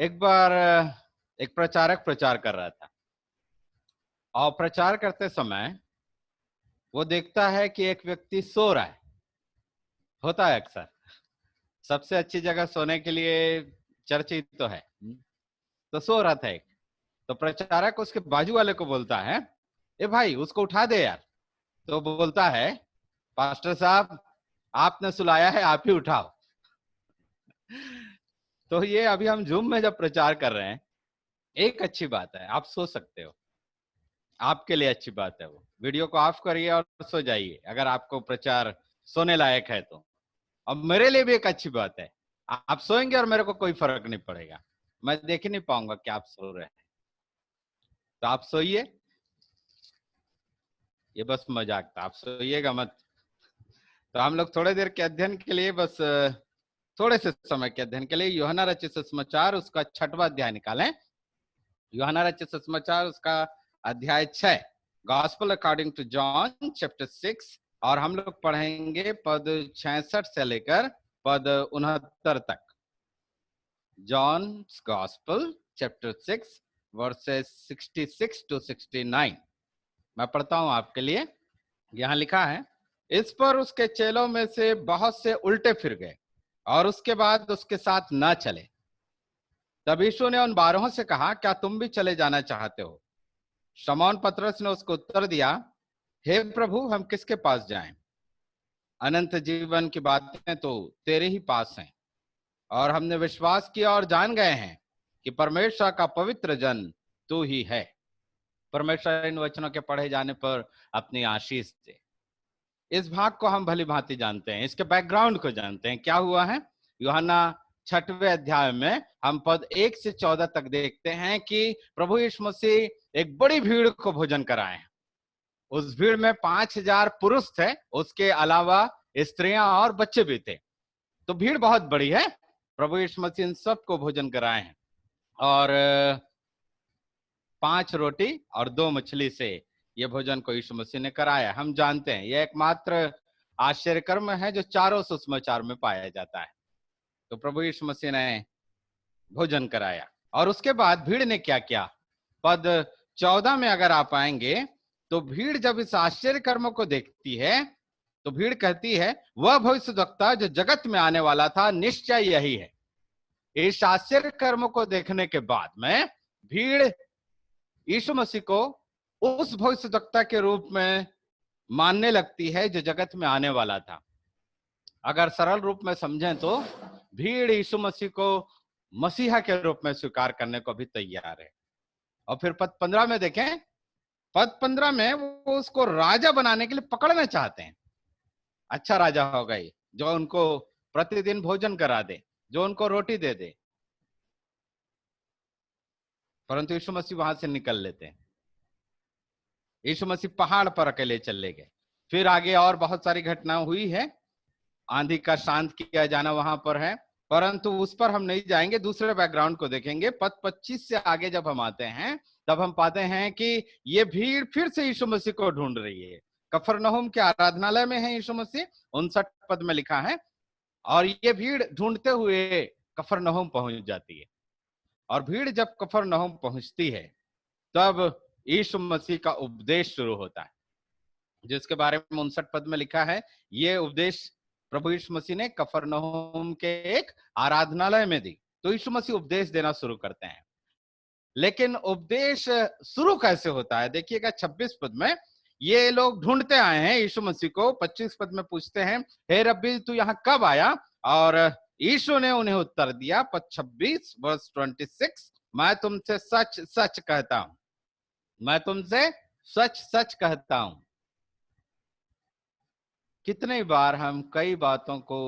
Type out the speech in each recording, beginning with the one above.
एक बार एक प्रचारक प्रचार कर रहा था और प्रचार करते समय वो देखता है कि एक व्यक्ति सो रहा है। होता है अक्सर, सबसे अच्छी जगह सोने के लिए चर्चित तो है। तो सो रहा था एक, तो प्रचारक उसके बाजू वाले को बोलता है, ए भाई उसको उठा दे यार। तो बोलता है, पास्टर साहब आपने सुलाया है, आप ही उठाओ। तो ये अभी हम जूम में जब प्रचार कर रहे हैं, एक अच्छी बात है, आप सो सकते हो, आपके लिए अच्छी बात है। वो वीडियो को ऑफ करिए और सो जाइए अगर आपको प्रचार सोने लायक है तो। अब मेरे लिए भी एक अच्छी बात है, आप सोएंगे और मेरे को कोई फर्क नहीं पड़ेगा, मैं देख ही नहीं पाऊंगा कि आप सो रहे हैं। तो आप सोइए, ये बस मजाक था, आप सोइएगा मत। तो हम लोग थोड़ी देर के अध्ययन के लिए, बस थोड़े से समय के अध्ययन के लिए यूहन्ना रचित सुसमाचार उसका 6वां अध्याय निकालें। यूहन्ना रचित सुसमाचार उसका अध्याय 6, gospel according to John chapter 6, और हम लोग पढ़ेंगे पद 66 से लेकर पद 69 तक। John's gospel chapter 6 verses 66 to 69। मैं पढ़ता हूं आपके लिए। यहां लिखा है, इस पर उसके चेलों में से बहुत से उल्टे फिर गए और उसके बाद उसके साथ न चले। तब यीशु ने उन 12 से कहा, क्या तुम भी चले जाना चाहते हो? शमौन पतरस ने उसको उत्तर दिया, हे प्रभु, हम किसके पास जाएं? अनंत जीवन की बातें तो तेरे ही पास हैं, और हमने विश्वास किया और जान गए हैं कि परमेश्वर का पवित्र जन तू ही है। परमेश्वर इन वचनों के पढ़े जाने पर अपनी आशीष दे। इस भाग को हम भली भांति जानते हैं, इसके बैकग्राउंड को जानते हैं। क्या हुआ है? यूहन्ना 6वें अध्याय में हम पद 1 से 14 तक देखते हैं कि प्रभु यीशु मसीह एक बड़ी भीड़ को भोजन कराए हैं। उस भीड़ में 5000 पुरुष थे, उसके अलावा स्त्रियां और बच्चे भी थे। तो भीड़ बहुत बड़ी है। प्रभु यीशु मसीह इन सबको भोजन कराए हैं, और 5 रोटी और 2 मछली से ये भोजन को यीशु मसीह ने कराया। हम जानते हैं यह एकमात्र आश्चर्य कर्म है जो चारों सुसमाचार में पाया जाता है। तो प्रभु यीशु मसीह ने भोजन कराया, और उसके बाद भीड़ ने क्या किया? पद 14 में अगर आप आएंगे तो भीड़ जब इस आश्चर्य कर्म को देखती है तो भीड़ कहती है, वह भविष्यद्वक्ता जो जगत में आने वाला था निश्चय यही है। इस आश्चर्य कर्म को देखने के बाद में भीड़ यीशु मसीह को उस भविष्यद्वक्ता के रूप में मानने लगती है जो जगत में आने वाला था। अगर सरल रूप में समझें तो भीड़ यीशु मसीह को मसीहा के रूप में स्वीकार करने को भी तैयार है। और फिर पद 15 में देखें, पद 15 में वो उसको राजा बनाने के लिए पकड़ना चाहते हैं। अच्छा राजा होगा ये, जो उनको प्रतिदिन भोजन करा दे, जो उनको रोटी दे दे। परंतु यीशु मसीह वहां से निकल लेते हैं। यीशु मसीह पहाड़ पर अकेले चले गए। फिर आगे और बहुत सारी घटनाएं हुई है। आंधी का शांत किया जाना वहां पर है, परंतु उस पर हम नहीं जाएंगे, दूसरे बैकग्राउंड को देखेंगे। पद 25 से आगे जब हम आते हैं तब हम पाते हैं कि ये भीड़ फिर से यीशु मसीह को ढूंढ रही है। कफरनहूम के आराधनालय में है यीशु मसीह, 59 पद में लिखा है, और ये भीड़ ढूंढते हुए कफरनहूम पहुंच जाती है। और भीड़ जब कफरनहूम पहुंचती है तब यीशु मसीह का उपदेश शुरू होता है, जिसके बारे में 59 पद में लिखा है। ये उपदेश प्रभु यीशु मसीह ने कफरनहूम के एक आराधनालय में दी। तो यीशु मसीह उपदेश देना शुरू करते हैं। लेकिन उपदेश शुरू कैसे होता है? देखिएगा 26 पद में, ये लोग ढूंढते आए हैं यीशु मसीह को। 25 पद में पूछते हैं, हे रब्बी तू यहाँ कब आया? और यीशु ने उन्हें उत्तर दिया, पद 26 वर्स 26, मैं तुमसे सच सच कहता हूं, मैं तुमसे सच सच कहता हूं। कितने बार हम कई बातों को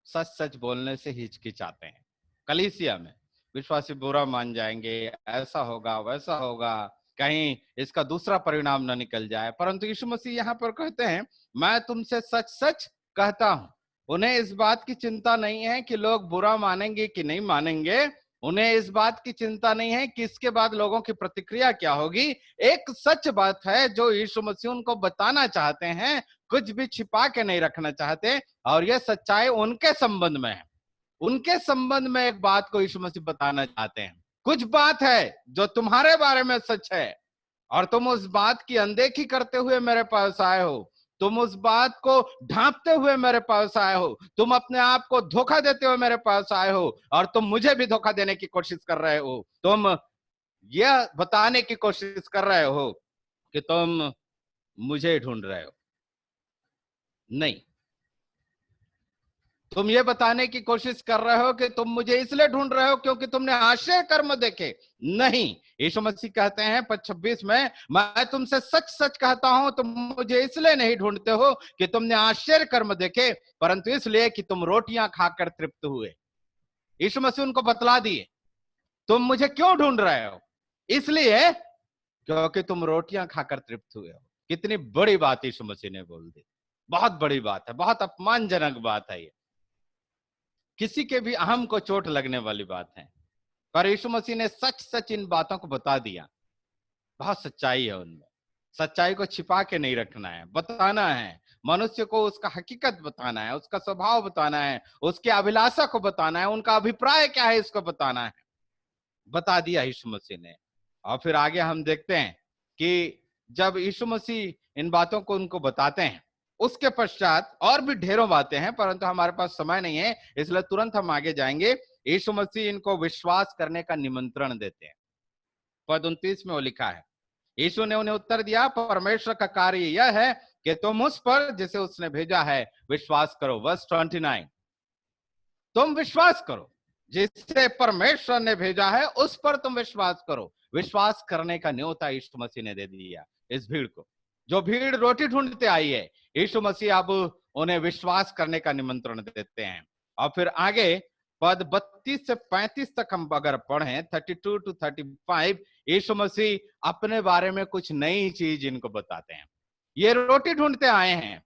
सच सच बोलने से हिचकिचाते हैं। कलीसिया में विश्वासी बुरा मान जाएंगे, ऐसा होगा वैसा होगा, कहीं इसका दूसरा परिणाम न निकल जाए। परंतु यीशु मसीह यहाँ पर कहते हैं, मैं तुमसे सच सच कहता हूं। उन्हें इस बात की चिंता नहीं है कि लोग बुरा मानेंगे कि नहीं मानेंगे, उन्हें इस बात की चिंता नहीं है कि इसके बाद लोगों की प्रतिक्रिया क्या होगी। एक सच बात है जो यीशु मसीह उनको बताना चाहते हैं, कुछ भी छिपा के नहीं रखना चाहते, और यह सच्चाई उनके संबंध में है। उनके संबंध में एक बात को यीशु मसीह बताना चाहते हैं। कुछ बात है जो तुम्हारे बारे में सच है और तुम उस बात की अनदेखी करते हुए मेरे पास आए हो, तुम उस बात को ढांपते हुए मेरे पास आए हो, तुम अपने आप को धोखा देते हुए मेरे पास आए हो और तुम मुझे भी धोखा देने की कोशिश कर रहे हो। तुम यह बताने की कोशिश कर रहे हो कि तुम मुझे ढूंढ रहे हो। नहीं, तुम ये बताने की कोशिश कर रहे हो कि तुम मुझे इसलिए ढूंढ रहे हो क्योंकि तुमने आश्चर्य कर्म देखे। नहीं, यीशु मसीह कहते हैं पद 26 में, मैं तुमसे सच सच कहता हूं, तुम मुझे इसलिए नहीं ढूंढते हो कि तुमने आश्चर्य कर्म देखे, परंतु इसलिए कि तुम रोटियां खाकर तृप्त हुए। यीशु मसीह उनको बतला दिए, तुम मुझे क्यों ढूंढ रहे हो? इसलिए क्योंकि तुम रोटियां खाकर तृप्त हुए हो। कितनी बड़ी बात यीशु मसीह ने बोल दी, बहुत बड़ी बात है, बहुत अपमानजनक बात है ये, किसी के भी अहम को चोट लगने वाली बात है। पर यीशु मसीह ने सच सच इन बातों को बता दिया। बहुत सच्चाई है उनमें। सच्चाई को छिपा के नहीं रखना है, बताना है। मनुष्य को उसका हकीकत बताना है, उसका स्वभाव बताना है, उसके अभिलाषा को बताना है, उनका अभिप्राय क्या है इसको बताना है। बता दिया यीशु मसीह ने। और फिर आगे हम देखते हैं कि जब यीशु मसीह इन बातों को उनको बताते हैं, उसके पश्चात और भी ढेरों बातें हैं, परंतु हमारे पास समय नहीं है, इसलिए तुरंत हम आगे जाएंगे। यीशु मसीह इनको विश्वास करने का निमंत्रण देते हैं। पद 29 में वो लिखा है, यीशु ने उन्हें उत्तर दिया, परमेश्वर का कार्य यह है कि तुम उस पर जिसे उसने भेजा है विश्वास करो। वर्स 29, तुम विश्वास करो, जिसे परमेश्वर ने भेजा है उस पर तुम विश्वास करो। विश्वास करने का न्योता यीशु मसीह ने दे दिया इस भीड़ को। जो भीड़ रोटी ढूंढते आई है, यीशु मसीह अब उन्हें विश्वास करने का निमंत्रण देते हैं। और फिर आगे पद 32 से 35 तक हम अगर पढ़ें, 32 to 35, यीशु मसीह अपने बारे में कुछ नई चीज इनको बताते हैं। ये रोटी ढूंढते आए हैं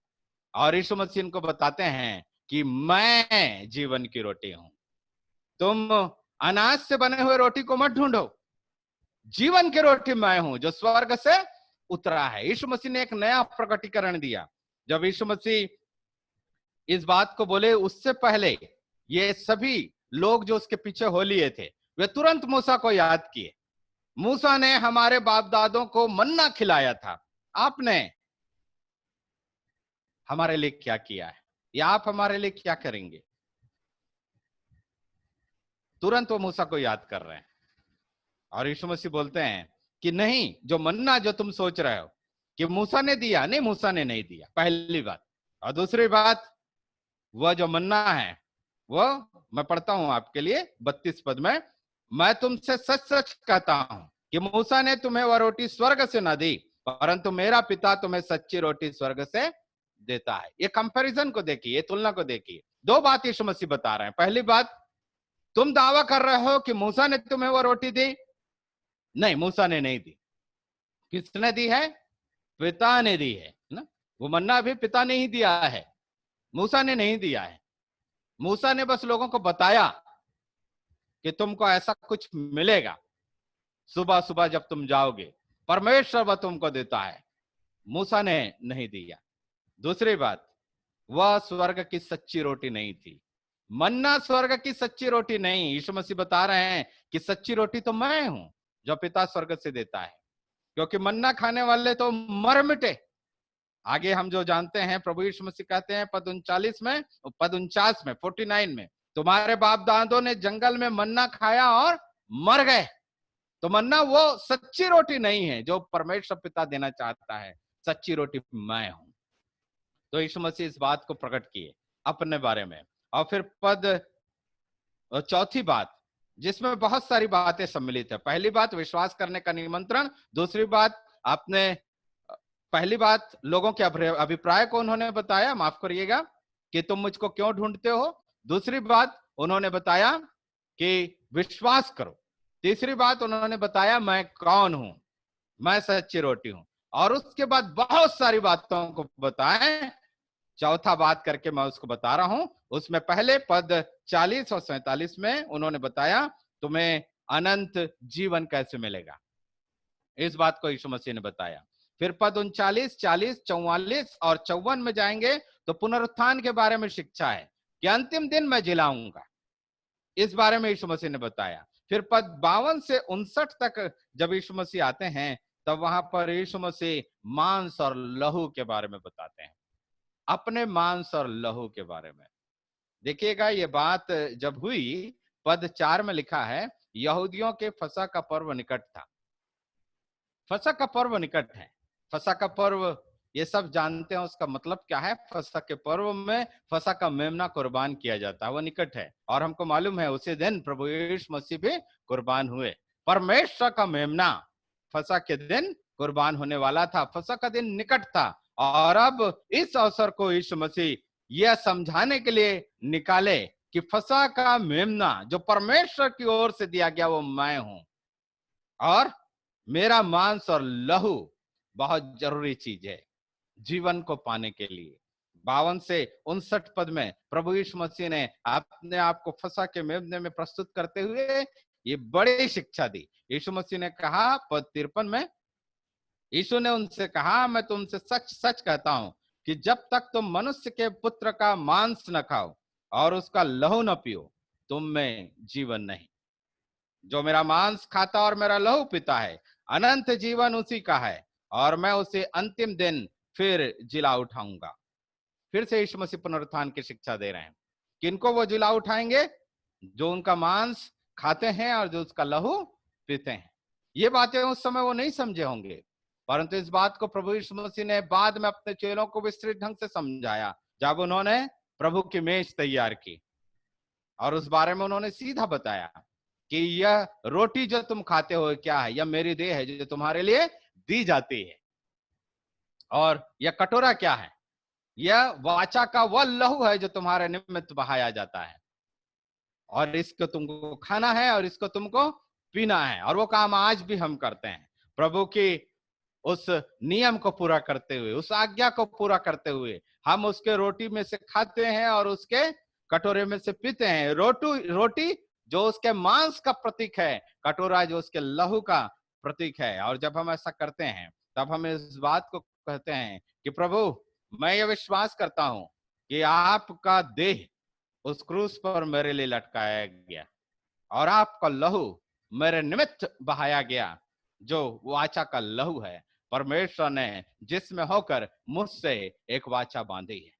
और यीशु मसीह इनको बताते हैं कि मैं जीवन की रोटी हूं। तुम अनाज से बने हुए रोटी को मत ढूंढो, जीवन की रोटी मैं हूं जो स्वर्ग से उतरा है। यीशु मसीह ने एक नया प्रकटीकरण दिया। जब यीशु मसीह इस बात को बोले, उससे पहले ये सभी लोग जो उसके पीछे हो लिए थे, वे तुरंत मूसा को याद किए। मूसा ने हमारे बाप दादों को मन्ना खिलाया था, आपने हमारे लिए क्या किया है, या आप हमारे लिए क्या करेंगे? तुरंत वो मूसा को याद कर रहे हैं। और यीशु मसीह बोलते हैं कि नहीं, जो मन्ना जो तुम सोच रहे हो कि मूसा ने दिया, नहीं, मूसा ने नहीं दिया, पहली बात। और दूसरी बात, वह जो मन्ना है वो मैं पढ़ता हूं आपके लिए 32 पद में, मैं तुमसे सच सच कहता हूं कि मूसा ने तुम्हें वह रोटी स्वर्ग से न दी, परंतु मेरा पिता तुम्हें सच्ची रोटी स्वर्ग से देता है। ये कंपैरिजन को देखिए, तुलना को देखिए। दो बात यीशु मसीह बता रहे हैं। पहली बात, तुम दावा कर रहे हो कि मूसा ने तुम्हें वह रोटी दी, नहीं, मूसा ने नहीं दी। किसने दी है? पिता ने दी है ना। वो मन्ना भी पिता ने ही दिया है, मूसा ने नहीं दिया है। मूसा ने बस लोगों को बताया कि तुमको ऐसा कुछ मिलेगा सुबह सुबह जब तुम जाओगे, परमेश्वर वह तुमको देता है। मूसा ने नहीं दिया। दूसरी बात, वह स्वर्ग की सच्ची रोटी नहीं थी। मन्ना स्वर्ग की सच्ची रोटी नहीं। यीशु मसीह बता रहे हैं कि सच्ची रोटी तो मैं हूं जो पिता स्वर्ग से देता है, क्योंकि मन्ना खाने वाले तो मर मिटे। आगे हम जो जानते हैं, प्रभु यीशु मसीह कहते हैं पद 39 में, पद 49 में, 49 में, तुम्हारे बाप दादों ने जंगल में मन्ना खाया और मर गए। तो मन्ना वो सच्ची रोटी नहीं है जो परमेश्वर पिता देना चाहता है। सच्ची रोटी मैं हूं। तो यीशु मसीह इस बात को प्रकट किए अपने बारे में। और फिर पद चौथी बात, जिसमें बहुत सारी बातें सम्मिलित है। पहली बात, विश्वास करने का निमंत्रण। दूसरी बात, आपने पहली बात, लोगों के अभिप्राय को उन्होंने बताया, माफ करिएगा, कि तुम मुझको क्यों ढूंढते हो। दूसरी बात, उन्होंने बताया कि विश्वास करो। तीसरी बात, उन्होंने बताया मैं कौन हूं, मैं सच्ची रोटी हूं। और उसके बाद बहुत सारी बातों को बताएं। चौथा बात करके मैं उसको बता रहा हूं। उसमें पहले पद 40 और 47 में उन्होंने बताया तुम्हें अनंत जीवन कैसे मिलेगा, इस बात को यीशु मसीह ने बताया। फिर पद 39, 40, 44 और 54 में जाएंगे तो पुनरुत्थान के बारे में शिक्षा है कि अंतिम दिन मैं जिलाऊंगा। इस बारे में यीशु मसीह ने बताया। फिर पद 52 से 59 तक जब यीशु मसीह आते हैं, तब वहां पर यीशु मसीह मांस और लहू के बारे में बताते हैं, अपने मांस और लहू के बारे में। देखिएगा, ये बात जब हुई, पद 4 में लिखा है, यहूदियों के फसह का पर्व निकट था। फसह का पर्व निकट है। फसह का पर्व ये सब जानते हैं, उसका मतलब क्या है। फसह के पर्व में फसह का मेमना कुर्बान किया जाता है, वो निकट है। और हमको मालूम है उसी दिन प्रभु यीशु मसीह भी कुर्बान हुए। परमेश्वर का मेमना फसह के दिन कुर्बान होने वाला था। फसह का दिन निकट था, और अब इस अवसर को यीशु मसीह यह समझाने के लिए निकाले कि फसह का मेमना जो परमेश्वर की ओर से दिया गया वो मैं हूं, और मेरा मांस और लहू बहुत जरूरी चीज है जीवन को पाने के लिए। 52 से 59 पद में प्रभु यीशु मसीह ने अपने आप को फसह के मेमने में प्रस्तुत करते हुए ये बड़ी शिक्षा दी। यीशु मसीह ने कहा, पद 53 में यीशु ने उनसे कहा, मैं तुमसे सच सच कहता हूं कि जब तक तुम मनुष्य के पुत्र का मांस न खाओ और उसका लहू न पियो, तुम में जीवन नहीं। जो मेरा मांस खाता और मेरा लहू पीता है, अनंत जीवन उसी का है, और मैं उसे अंतिम दिन फिर जिला उठाऊंगा। फिर से यीशु मसीह पुनरुत्थान की शिक्षा दे रहे हैं। किनको वो जिला उठाएंगे? जो उनका मांस खाते हैं और जो उसका लहू पीते हैं। ये बातें उस समय वो नहीं समझे होंगे, परंतु इस बात को प्रभु यीशु मसीह ने बाद में अपने चेलों को विस्तृत ढंग से समझाया, जब उन्होंने प्रभु की मेज तैयार की, और उस बारे में उन्होंने सीधा बताया कि यह रोटी जो तुम खाते हो क्या है, यह मेरी देह है जो तुम्हारे लिए दी जाती है। और यह कटोरा क्या है? यह वाचा का वह लहू है जो तुम्हारे निमित्त बहाया जाता है, और इसको तुमको खाना है और इसको तुमको पीना है। और वो काम आज भी हम करते हैं, प्रभु की उस नियम को पूरा करते हुए, उस आज्ञा को पूरा करते हुए हम उसके रोटी में से खाते हैं और उसके कटोरे में से पीते हैं। रोटी जो उसके मांस का प्रतीक है, कटोरा जो उसके लहू का प्रतीक है। और जब हम ऐसा करते हैं, तब हम इस बात को कहते हैं कि प्रभु, मैं ये विश्वास करता हूं कि आपका देह उस क्रूस पर मेरे लिए लटकाया गया, और आपका लहू मेरे निमित्त बहाया गया, जो वाचा का लहू है। परमेश्वर ने जिसमें होकर मुझसे एक वाचा बांधी है।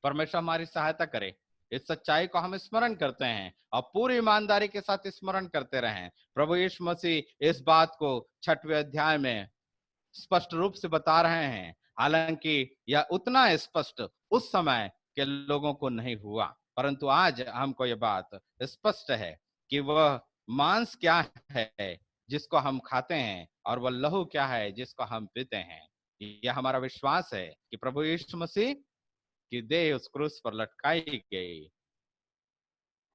परमेश्वर हमारी सहायता करे, इस सच्चाई को हम स्मरण करते हैं और पूरी ईमानदारी के साथ स्मरण करते रहें। प्रभु यीशु मसीह इस बात को 6वें अध्याय में स्पष्ट रूप से बता रहे हैं, हालांकि यह उतना स्पष्ट उस समय के लोगों को नहीं हुआ, परंतु आज हमको यह बात स्पष्ट है कि वह मांस क्या है जिसको हम खाते हैं, और वह लहू क्या है जिसको हम पीते हैं। यह हमारा विश्वास है कि प्रभु यीशु मसीह की देह उस क्रूस पर लटकाई गई,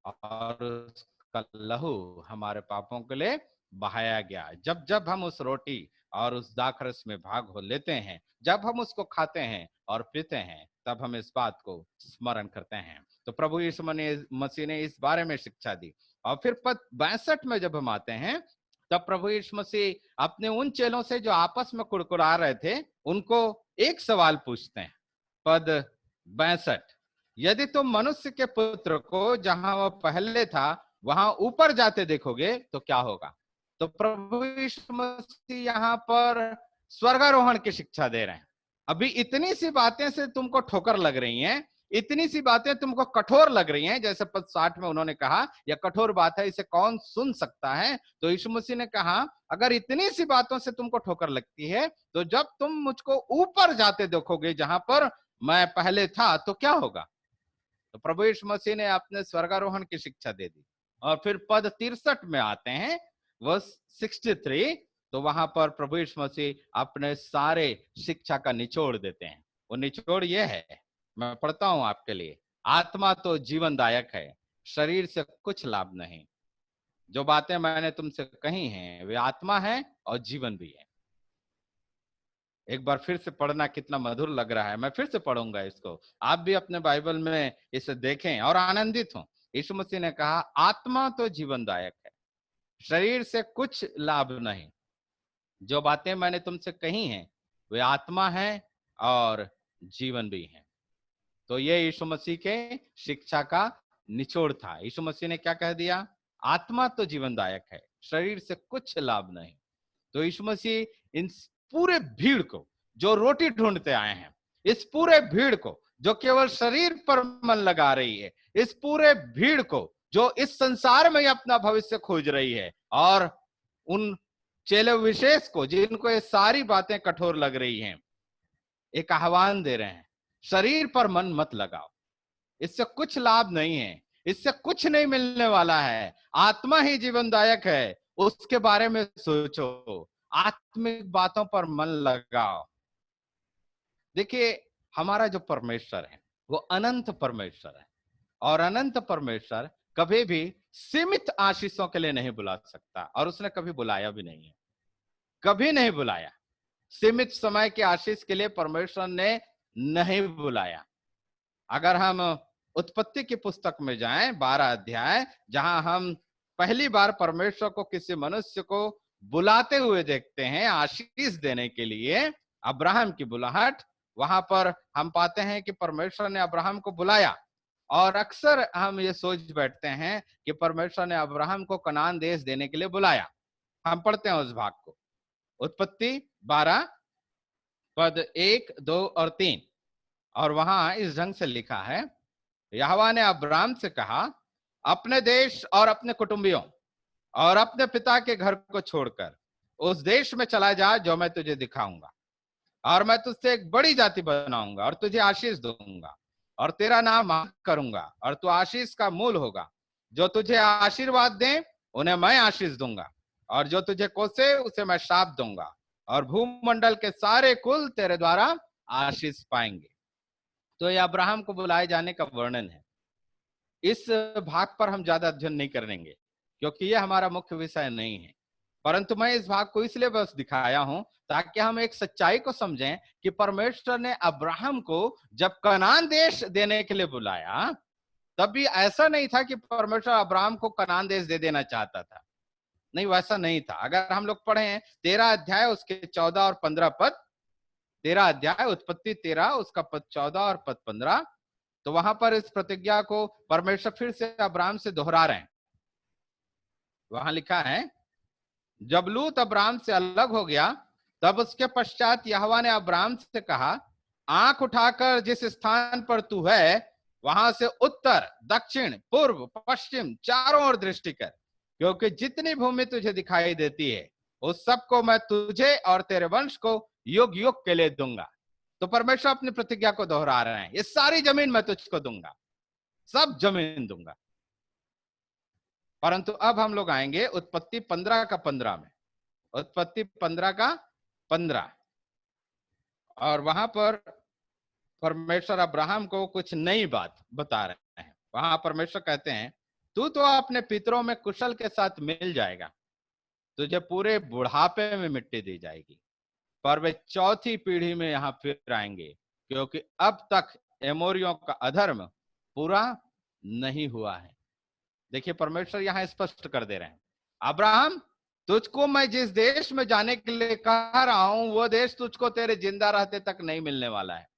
और उसका लहू हमारे पापों के लिए बहाया गया। जब जब हम उस रोटी और उस दाखरस में भाग हो लेते हैं, जब हम उसको खाते हैं और पीते हैं, तब हम इस बात को स्मरण करते हैं। तो प्रभु यीशु मसीह ने इस बारे में शिक्षा दी। और फिर पद 62 में जब हम आते हैं, तब प्रभु यीशु मसीह अपने उन चेलों से जो आपस में कुड़कुड़ा रहे थे, उनको एक सवाल पूछते हैं। पद 62, यदि तुम मनुष्य के पुत्र को जहां वह पहले था वहां ऊपर जाते देखोगे तो क्या होगा? तो प्रभु यीशु मसीह यहाँ पर स्वर्गारोहण की शिक्षा दे रहे हैं। अभी इतनी सी बातें से तुमको ठोकर लग रही हैं, इतनी सी बातें तुमको कठोर लग रही हैं, जैसे पद 60 में उन्होंने कहा यह कठोर बात है, इसे कौन सुन सकता है। तो यीशु मसीह ने कहा, अगर इतनी सी बातों से तुमको ठोकर लगती है, तो जब तुम मुझको ऊपर जाते देखोगे जहां पर मैं पहले था तो क्या होगा? तो प्रभु यीशु मसीह ने अपने स्वर्गारोहण की शिक्षा दे दी। और फिर पद 63 में आते हैं, वर्स 63, तो वहां पर प्रभु यीशु मसीह अपने सारे शिक्षा का निचोड़ देते हैं। वो निचोड़ ये है, मैं पढ़ता हूं आपके लिए, आत्मा तो जीवनदायक है, शरीर से कुछ लाभ नहीं। जो बातें मैंने तुमसे कही हैं वे आत्मा है और जीवन भी है। एक बार फिर से पढ़ना कितना मधुर लग रहा है, मैं फिर से पढ़ूंगा इसको, आप भी अपने बाइबल में इसे देखें और आनंदित हों। यीशु मसीह ने कहा, आत्मा तो जीवनदायक है, शरीर से कुछ लाभ नहीं। जो बातें मैंने तुमसे कही हैं वे आत्मा है और जीवन भी है। तो ये यीशु मसीह के शिक्षा का निचोड़ था। यीशु मसीह ने क्या कह दिया? आत्मा तो जीवनदायक है, शरीर से कुछ लाभ नहीं। तो यीशु मसीह इन पूरे भीड़ को जो रोटी ढूंढते आए हैं, इस पूरे भीड़ को जो केवल शरीर पर मन लगा रही है, इस पूरे भीड़ को जो इस संसार में अपना भविष्य खोज रही है, और उन चेले विशेष को जिनको ये सारी बातें कठोर लग रही हैं, एक आह्वान दे रहे हैं, शरीर पर मन मत लगाओ, इससे कुछ लाभ नहीं है, इससे कुछ नहीं मिलने वाला है। आत्मा ही जीवनदायक है, उसके बारे में सोचो, आत्मिक बातों पर मन लगाओ। देखिए, हमारा जो परमेश्वर है वो अनंत परमेश्वर है, और अनंत परमेश्वर कभी भी सीमित आशीषों के लिए नहीं बुला सकता, और उसने कभी बुलाया भी नहीं है, कभी नहीं बुलाया। सीमित समय के आशीष के लिए परमेश्वर ने नहीं बुलाया। अगर हम उत्पत्ति की पुस्तक में जाएं, 12 अध्याय, जहां हम पहली बार परमेश्वर को किसी मनुष्य को बुलाते हुए देखते हैं आशीष देने के लिए, अब्राहम की बुलाहट, वहां पर हम पाते हैं कि परमेश्वर ने अब्राहम को बुलाया। और अक्सर हम ये सोच बैठते हैं कि परमेश्वर ने अब्राहम को कनान देश देने के लिए बुलाया। हम पढ़ते हैं उस भाग को, उत्पत्ति 12 पद 1, 2 और 3, और वहां इस ढंग से लिखा है, यहोवा ने अब्राम से कहा, अपने देश और अपने कुटुंबियों और अपने पिता के घर को छोड़कर उस देश में चला जा जो मैं तुझे दिखाऊंगा, और मैं तुझसे एक बड़ी जाति बनाऊंगा और तुझे आशीष दूंगा और तेरा नाम करूंगा और तू आशीष का मूल होगा। जो तुझे आशीर्वाद दे उन्हें मैं आशीष दूंगा, और जो तुझे कोसे उसे मैं शाप दूंगा, और भूमंडल के सारे कुल तेरे द्वारा आशीष पाएंगे। तो यह अब्राहम को बुलाए जाने का वर्णन है। इस भाग पर हम ज्यादा अध्ययन नहीं करेंगे क्योंकि यह हमारा मुख्य विषय नहीं है, परंतु मैं इस भाग को इसलिए बस दिखाया हूं ताकि हम एक सच्चाई को समझें कि परमेश्वर ने अब्राहम को जब कनान देश देने के लिए बुलाया, तब भी ऐसा नहीं था कि परमेश्वर अब्राहम को कनान देश दे देना चाहता था। नहीं, वैसा नहीं था। अगर हम लोग पढ़ें 13 अध्याय उसके 14 और 15 पद, 13 अध्याय उत्पत्ति 13 उसका पद 14 और पद 15, तो वहां पर इस प्रतिज्ञा को परमेश्वर फिर से अब्राहम से दोहरा रहे हैं। वहां लिखा है, जब लूत अब्राहम से अलग हो गया तब उसके पश्चात यहोवा ने अब्राहम से कहा, आंख उठाकर जिस स्थान पर तू है वहां से उत्तर, दक्षिण, पूर्व, पश्चिम चारों ओर दृष्टि कर, क्योंकि जितनी भूमि तुझे दिखाई देती है उस सब को मैं तुझे और तेरे वंश को युग युग के लिए दूंगा। तो परमेश्वर अपनी प्रतिज्ञा को दोहरा रहे हैं, ये सारी जमीन मैं तुझको दूंगा, सब जमीन दूंगा। परंतु अब हम लोग आएंगे उत्पत्ति 15 का 15 में, उत्पत्ति 15 का 15, और वहां पर परमेश्वर अब्राहम को कुछ नई बात बता रहे हैं। वहां परमेश्वर कहते हैं, तू तो अपने पितरों में कुशल के साथ मिल जाएगा, तुझे पूरे बुढ़ापे में मिट्टी दी जाएगी, पर वे चौथी पीढ़ी में यहां फिर आएंगे, क्योंकि अब तक एमोरियों का अधर्म पूरा नहीं हुआ है। देखिए, परमेश्वर यहां स्पष्ट कर दे रहे हैं, अब्राहम तुझको मैं जिस देश में जाने के लिए कह रहा हूं वो देश तुझको तेरे जिंदा रहते तक नहीं मिलने वाला है।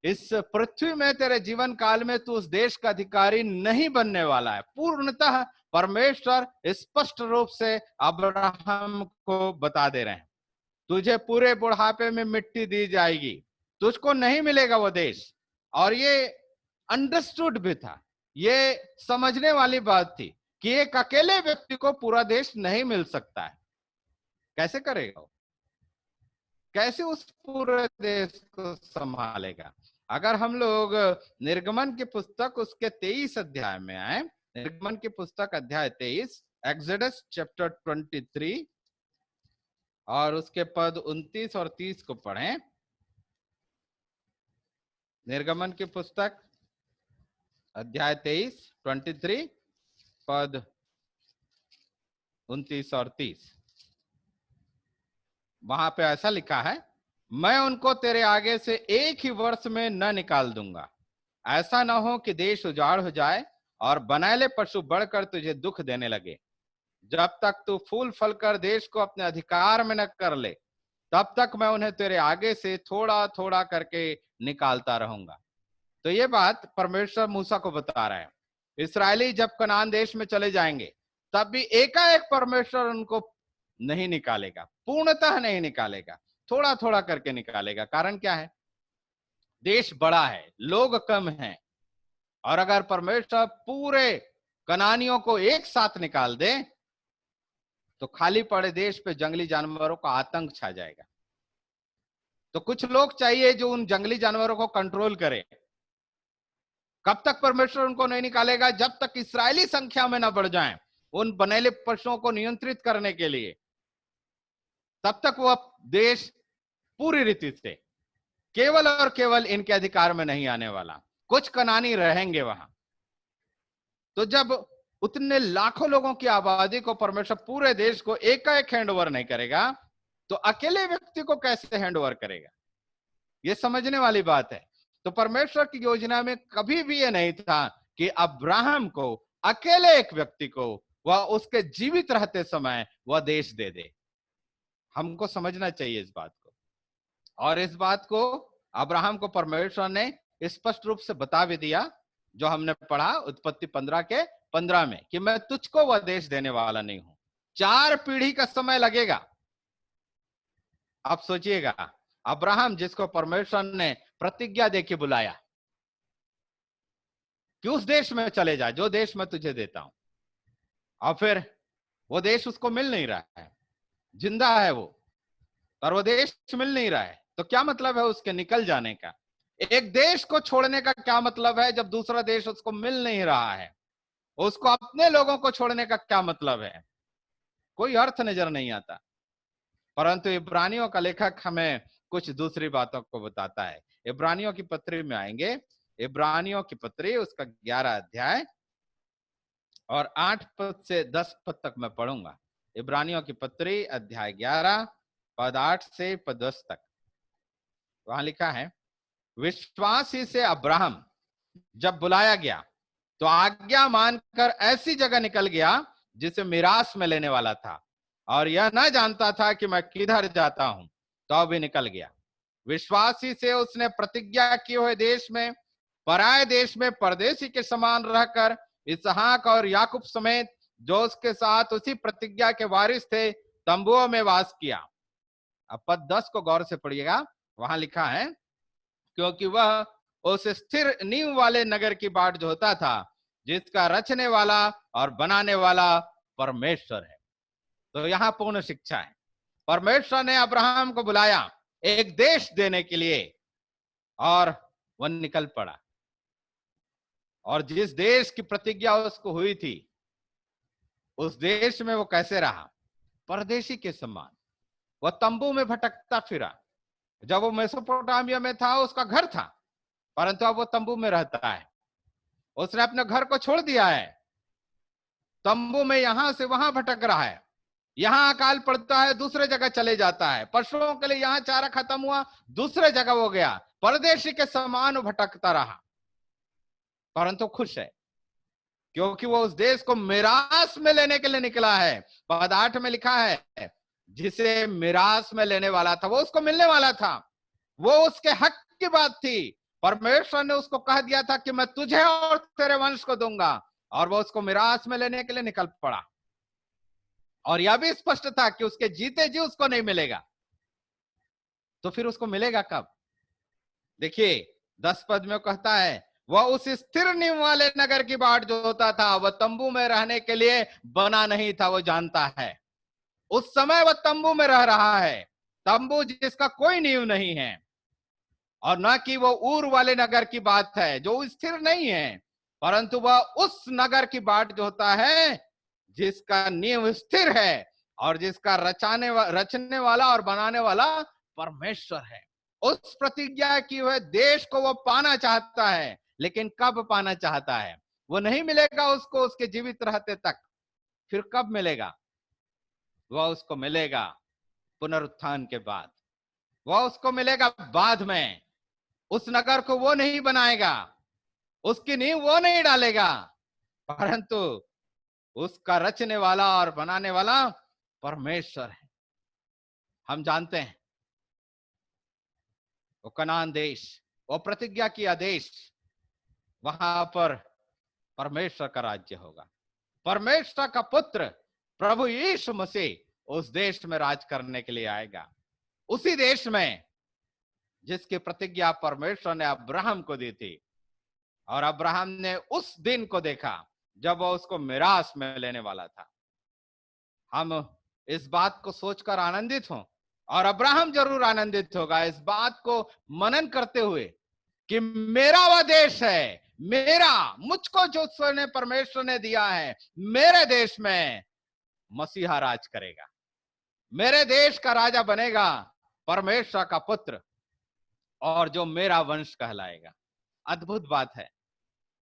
इस पृथ्वी में तेरे जीवन काल में तू उस देश का अधिकारी नहीं बनने वाला है। पूर्णतः परमेश्वर स्पष्ट रूप से अब्राहम को बता दे रहे हैं, तुझे पूरे बुढ़ापे में मिट्टी दी जाएगी, तुझको नहीं मिलेगा वो देश। और ये अंडरस्टूड भी था, ये समझने वाली बात थी कि एक अकेले व्यक्ति को पूरा देश नहीं मिल सकता है। कैसे करेगा, कैसे उस पूरे देश को संभालेगा? अगर हम लोग निर्गमन की पुस्तक उसके 23 अध्याय में आए, निर्गमन की पुस्तक अध्याय 23, एक्सोडस चैप्टर 23 और उसके पद 29 और 30 को पढ़ें। निर्गमन की पुस्तक अध्याय 23, 23 पद 29 और 30, वहां पे ऐसा लिखा है, मैं उनको तेरे आगे से एक ही वर्ष में न निकाल दूंगा, ऐसा न हो कि देश उजाड़ हो जाए और बनैले पशु बढ़कर तुझे दुख देने लगे। जब तक तू फूल फल कर देश को अपने अधिकार में न कर ले, तब तक मैं उन्हें तेरे आगे से थोड़ा थोड़ा करके निकालता रहूंगा। तो ये बात परमेश्वर मूसा को बता रहा है इसराइली जब कनान देश में चले जाएंगे तब भी एकाएक परमेश्वर उनको नहीं निकालेगा, पूर्णतः नहीं निकालेगा, थोड़ा थोड़ा करके निकालेगा। कारण क्या है? देश बड़ा है, लोग कम हैं, और अगर परमेश्वर पूरे कनानियों को एक साथ निकाल दे तो खाली पड़े देश पे जंगली जानवरों का आतंक छा जाएगा। तो कुछ लोग चाहिए जो उन जंगली जानवरों को कंट्रोल करे। कब तक परमेश्वर उनको नहीं निकालेगा? जब तक इस्राएली संख्या में ना बढ़ जाएं उन बनेले पशुओं को नियंत्रित करने के लिए, तब तक वह देश पूरी रीति से केवल और केवल इनके अधिकार में नहीं आने वाला। कुछ कनानी रहेंगे वहां। तो जब उतने लाखों लोगों की आबादी को परमेश्वर पूरे देश को एकाएक हैंड ओवर नहीं करेगा तो अकेले व्यक्ति को कैसे हैंड ओवर करेगा? यह समझने वाली बात है। तो परमेश्वर की योजना में कभी भी यह नहीं था कि अब्राहम को, अकेले एक व्यक्ति को, वह उसके जीवित रहते समय वह देश दे दे। हमको समझना चाहिए इस बात को, और इस बात को अब्राहम को परमेश्वर ने स्पष्ट रूप से बता भी दिया, जो हमने पढ़ा उत्पत्ति 15 के 15 में, कि मैं तुझको वह देश देने वाला नहीं हूं, 4 पीढ़ी का समय लगेगा। आप सोचिएगा, अब्राहम जिसको परमेश्वर ने प्रतिज्ञा देके बुलाया कि उस देश में चले जा जो देश मैं तुझे देता हूं, और फिर वो देश उसको मिल नहीं रहा है, जिंदा है वो, और वो देश मिल नहीं रहा है, तो क्या मतलब है उसके निकल जाने का? एक देश को छोड़ने का क्या मतलब है जब दूसरा देश उसको मिल नहीं रहा है? उसको अपने लोगों को छोड़ने का क्या मतलब है? कोई अर्थ नजर नहीं आता। परंतु इब्रानियों का लेखक हमें कुछ दूसरी बातों को बताता है। इब्रानियों की पत्री में आएंगे, इब्रानियों की पत्री उसका 11 अध्याय और 8 पद से 10 पद तक मैं पढ़ूंगा। इब्रानियों की पत्री अध्याय 11 पद 8 से पद 10 तक। वहां लिखा है, विश्वास ही से अब्राहम जब बुलाया गया तो आज्ञा मानकर ऐसी जगह निकल गया जिसे मिरास में लेने वाला था, और यह न जानता था कि मैं किधर जाता हूं, तो भी निकल गया। विश्वासी से उसने प्रतिज्ञा किए हुए देश में, पराये देश में परदेशी के समान रहकर इसहाक और याकूब समेत जो उसके साथ उसी प्रतिज्ञा के वारिस थे तंबुओं में वास किया। अब पद 10 को गौर से पढ़िएगा। वहां लिखा है, क्योंकि वह उस स्थिर नींव वाले नगर की बाट जोता था जिसका रचने वाला और बनाने वाला परमेश्वर है। तो यहां पूर्ण शिक्षा है। परमेश्वर ने अब्राहम को बुलाया एक देश देने के लिए, और वह निकल पड़ा, और जिस देश की प्रतिज्ञा उसको हुई थी उस देश में वो कैसे रहा? परदेशी के समान। वह तंबू में भटकता फिरा। जब वो मेसोपोटामिया में था उसका घर था, परंतु अब वो तंबू में रहता है। उसने अपने घर को छोड़ दिया है, तंबू में यहां से वहां भटक रहा है। यहां अकाल पड़ता है, दूसरे जगह चले जाता है। पशुओं के लिए यहां चारा खत्म हुआ, दूसरे जगह वो गया। परदेशी के समान भटकता रहा, परंतु खुश है क्योंकि वो उस देश को मिरास में लेने के लिए निकला है। पद 8 में लिखा है, जिसे मिरास में लेने वाला था वो उसको मिलने वाला था, वो उसके हक की बात थी। परमेश्वर ने उसको कह दिया था कि मैं तुझे और तेरे वंश को दूंगा, और वो उसको मिरास में लेने के लिए निकल पड़ा। और यह भी स्पष्ट था कि उसके जीते जी उसको नहीं मिलेगा। तो फिर उसको मिलेगा कब? देखिए 10 पद में कहता है, वह उस स्थिर नींव वाले नगर की बाट जोता था। वह तंबू में रहने के लिए बना नहीं था, वो जानता है। उस समय वह तंबू में रह रहा है, तंबू जिसका कोई नींव नहीं है, और न कि वो ऊर वाले नगर की बात है जो स्थिर नहीं है, परंतु वह उस नगर की बाट जोता है जिसका नींव स्थिर है, और जिसका रचने वाला और बनाने वाला परमेश्वर है। उस प्रतिज्ञा की हुए देश को वो पाना चाहता है, लेकिन कब पाना चाहता है? वो नहीं मिलेगा उसको उसके जीवित रहते तक। फिर कब मिलेगा? वह उसको मिलेगा पुनरुत्थान के बाद। वह उसको मिलेगा बाद में। उस नगर को वो नहीं बनाएगा, उसकी नींव वो नहीं डालेगा, परंतु उसका रचने वाला और बनाने वाला परमेश्वर है। हम जानते हैं वो कनान देश, वो प्रतिज्ञा किया देश, वहां पर परमेश्वर का राज्य होगा। परमेश्वर का पुत्र प्रभु यीशु मसीह उस देश में राज करने के लिए आएगा, उसी देश में जिसकी प्रतिज्ञा परमेश्वर ने अब्राहम को दी थी। और अब्राहम ने उस दिन को देखा जब वह उसको मिरास में लेने वाला था। हम इस बात को सोचकर आनंदित हों, और अब्राहम जरूर आनंदित होगा इस बात को मनन करते हुए कि मेरा वह देश है, मेरा, मुझको जो स्वयं परमेश्वर ने दिया है, मेरे देश में मसीहा राज करेगा, मेरे देश का राजा बनेगा परमेश्वर का पुत्र, और जो मेरा वंश कहलाएगा। अद्भुत बात है।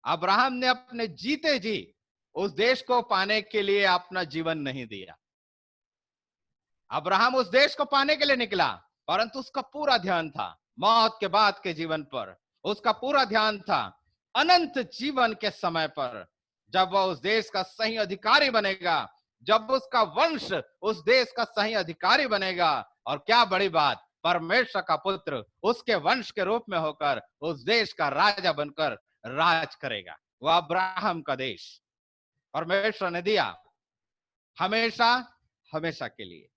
अब्राहम ने अपने जीते जी उस देश को पाने के लिए अपना जीवन नहीं दिया। अब्राहम उस देश को पाने के लिए निकला, परंतु उसका पूरा ध्यान था मौत के बाद के जीवन पर। उसका पूरा ध्यान था अनंत जीवन के समय पर, जब वह उस देश का सही अधिकारी बनेगा, जब उसका वंश उस देश का सही अधिकारी बनेगा। और क्या बड़ी बात, परमेश्वर का पुत्र उसके वंश के रूप में होकर उस देश का राजा बनकर राज करेगा। वह अब्राहम का देश परमेश्वर ने दिया हमेशा हमेशा के लिए।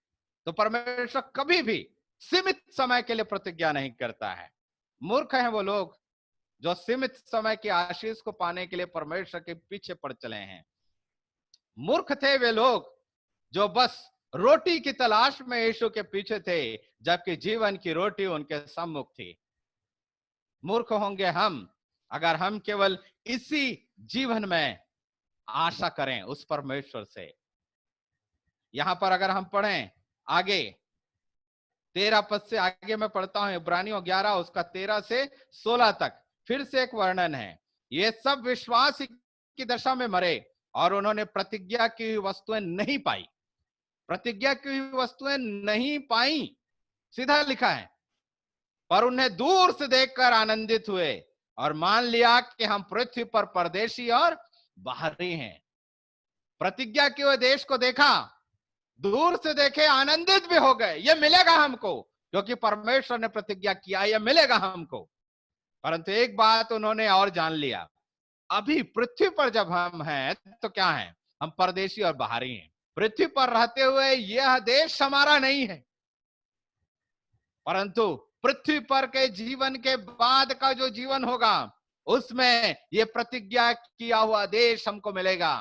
तो परमेश्वर कभी भी सीमित समय के लिए प्रतिज्ञा नहीं करता है। मूर्ख हैं वो लोग जो सीमित समय की आशीष को पाने के लिए परमेश्वर के पीछे पड़ चले हैं। मूर्ख थे वे लोग जो बस रोटी की तलाश में यीशु के पीछे थे, जबकि जीवन की रोटी उनके सम्मुख थी। मूर्ख होंगे हम अगर हम केवल इसी जीवन में आशा करें उस परमेश्वर से। यहां पर अगर हम पढ़ें आगे 13 पद से आगे मैं पढ़ता हूं, इब्रानियों 11 उसका 13 से 16 तक फिर से एक वर्णन है। ये सब विश्वास की दशा में मरे और उन्होंने प्रतिज्ञा की हुई वस्तुएं नहीं पाई। प्रतिज्ञा की हुई वस्तुएं नहीं पाई, सीधा लिखा है। पर उन्हें दूर से देखकर आनंदित हुए और मान लिया कि हम पृथ्वी पर परदेशी और बाहरी हैं। प्रतिज्ञा के हुए देश को देखा, दूर से देखे, आनंदित भी हो गए, ये मिलेगा हमको, क्योंकि परमेश्वर ने प्रतिज्ञा किया ये मिलेगा हमको। परंतु एक बात उन्होंने और जान लिया, अभी पृथ्वी पर जब हम हैं तो क्या है, हम परदेशी और बाहरी हैं। पृथ्वी पर रहते हुए यह देश हमारा नहीं है, परंतु पृथ्वी पर के जीवन के बाद का जो जीवन होगा उसमें यह प्रतिज्ञा किया हुआ देश हमको मिलेगा।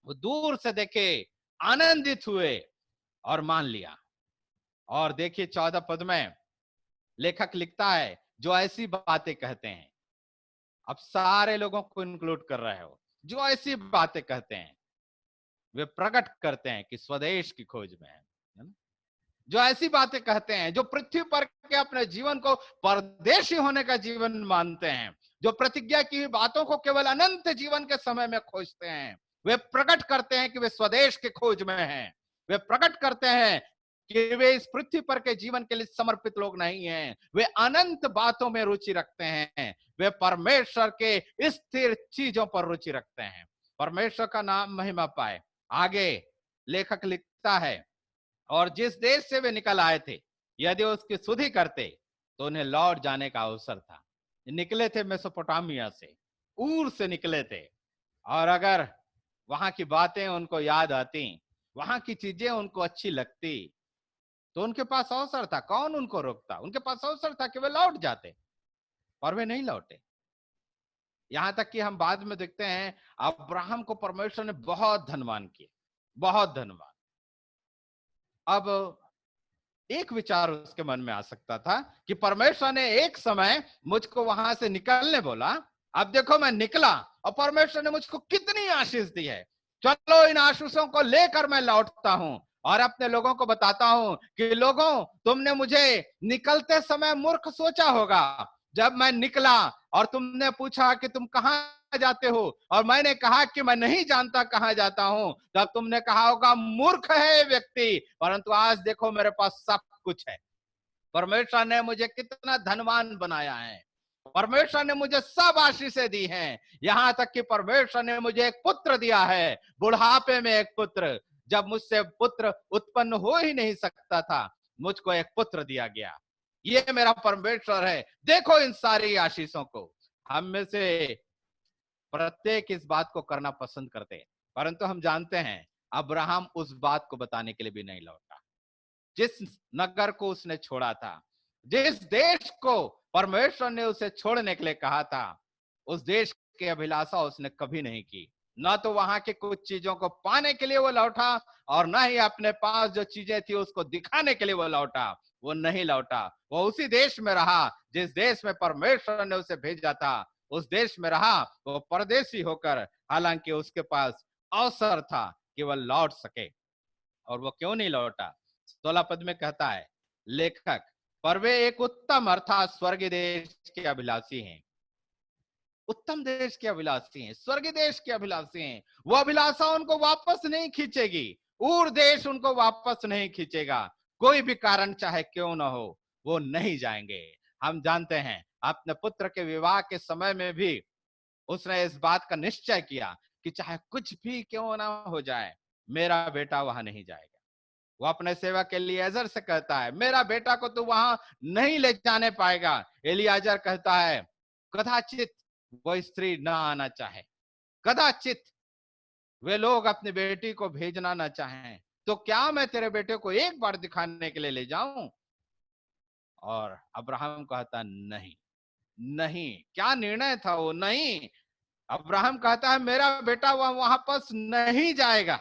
वो दूर से देखे, आनंदित हुए और मान लिया। और देखिए 14 पद में लेखक लिखता है, जो ऐसी बातें कहते हैं, अब सारे लोगों को इंक्लूड कर रहे हो, जो ऐसी बातें कहते हैं वे प्रकट करते हैं कि स्वदेश की खोज में है ना? जो ऐसी बातें कहते हैं, जो पृथ्वी पर के अपने जीवन को परदेशी होने का जीवन मानते हैं, जो प्रतिज्ञा की बातों को केवल अनंत जीवन के समय में खोजते हैं, वे प्रकट करते हैं कि वे स्वदेश के खोज में हैं। वे प्रकट करते हैं कि वे इस पृथ्वी पर के जीवन के लिए समर्पित लोग नहीं हैं। वे अनंत बातों में रुचि रखते हैं। वे परमेश्वर के स्थिर चीजों पर रुचि रखते हैं। परमेश्वर का नाम महिमा पाए। आगे लेखक लिखता है, और जिस देश से वे निकल आए थे यदि उसकी सुधि करते तो उन्हें लौट जाने का अवसर था। निकले थे मेसोपोटामिया से, ऊर से निकले थे, और अगर वहां की बातें उनको याद आती, वहां की चीजें उनको अच्छी लगती, तो उनके पास अवसर था। कौन उनको रोकता? उनके पास अवसर था कि वे लौट जाते, पर वे नहीं लौटे। यहां तक कि हम बाद में देखते हैं अब्राहम को परमेश्वर ने बहुत धनवान किया, बहुत धनवान। अब एक विचार उसके मन में आ सकता था कि परमेश्वर ने एक समय मुझको वहां से निकलने बोला, अब देखो मैं निकला और परमेश्वर ने मुझको कितनी आशीष दी है, चलो इन आशीषों को लेकर मैं लौटता हूं और अपने लोगों को बताता हूं कि लोगों, तुमने मुझे निकलते समय मूर्ख सोचा होगा। जब मैं निकला और तुमने पूछा कि तुम कहां जाते हो और मैंने कहा कि मैं नहीं जानता कहां जाता हूं, तब तुमने कहा होगा मूर्ख है व्यक्ति। परंतु आज देखो मेरे पास सब कुछ है। परमेश्वर ने मुझे कितना धनवान बनाया है। परमेश्वर ने मुझे सब आशीषें दी हैं, यहां तक कि परमेश्वर ने मुझे एक पुत्र दिया है, बुढ़ापे में एक पुत्र। जब मुझसे पुत्र उत्पन्न हो ही नहीं सकता था, मुझको एक पुत्र दिया गया। ये मेरा परमेश्वर है। देखो इन सारी आशीषों को। हम में से प्रत्येक इस बात को करना पसंद करते हैं, परंतु हम जानते हैं अब्राहम उस बात को बताने के लिए भी नहीं लौटा। जिस नगर को उसने छोड़ा था, जिस देश को परमेश्वर ने उसे छोड़ने के लिए कहा था, उस देश की अभिलाषा उसने कभी नहीं की। ना तो वहां के कुछ चीजों को पाने के लिए वो लौटा, और ना ही अपने पास जो चीजें थी उसको दिखाने के लिए वो लौटा। वो नहीं लौटा, वो उसी देश में रहा जिस देश में परमेश्वर ने उसे भेजा था। उस देश में रहा, वो परदेशी होकर, हालांकि उसके पास अवसर था कि वह लौट सके। और वो क्यों नहीं लौटा? 16 पद में कहता है लेखक, पर वे एक उत्तम अर्थात स्वर्गीय देश के अभिलाषी हैं। उत्तम देश के अभिलाषी हैं, स्वर्गीय देश के अभिलाषी हैं। वो अभिलाषा उनको वापस नहीं खींचेगी, उर देश उनको वापस नहीं खींचेगा। कोई भी कारण चाहे क्यों ना हो, वो नहीं जाएंगे। हम जानते हैं अपने पुत्र के विवाह के समय में भी उसने इस बात का निश्चय किया कि चाहे कुछ भी क्यों ना हो जाए, मेरा बेटा वहां नहीं जाएगा। वो अपने सेवक के एलियाजर से कहता है, मेरा बेटा को तू वहां नहीं ले जाने पाएगा। एलियाजर कहता है, कदाचित वो स्त्री ना आना चाहे, कदाचित वे लोग अपनी बेटी को भेजना ना चाहें, तो क्या मैं तेरे बेटे को एक बार दिखाने के लिए ले जाऊं? और अब्राहम कहता नहीं, नहीं। क्या निर्णय था वो? नहीं। अब्राहम कहता है मेरा बेटा वहां वापस नहीं जाएगा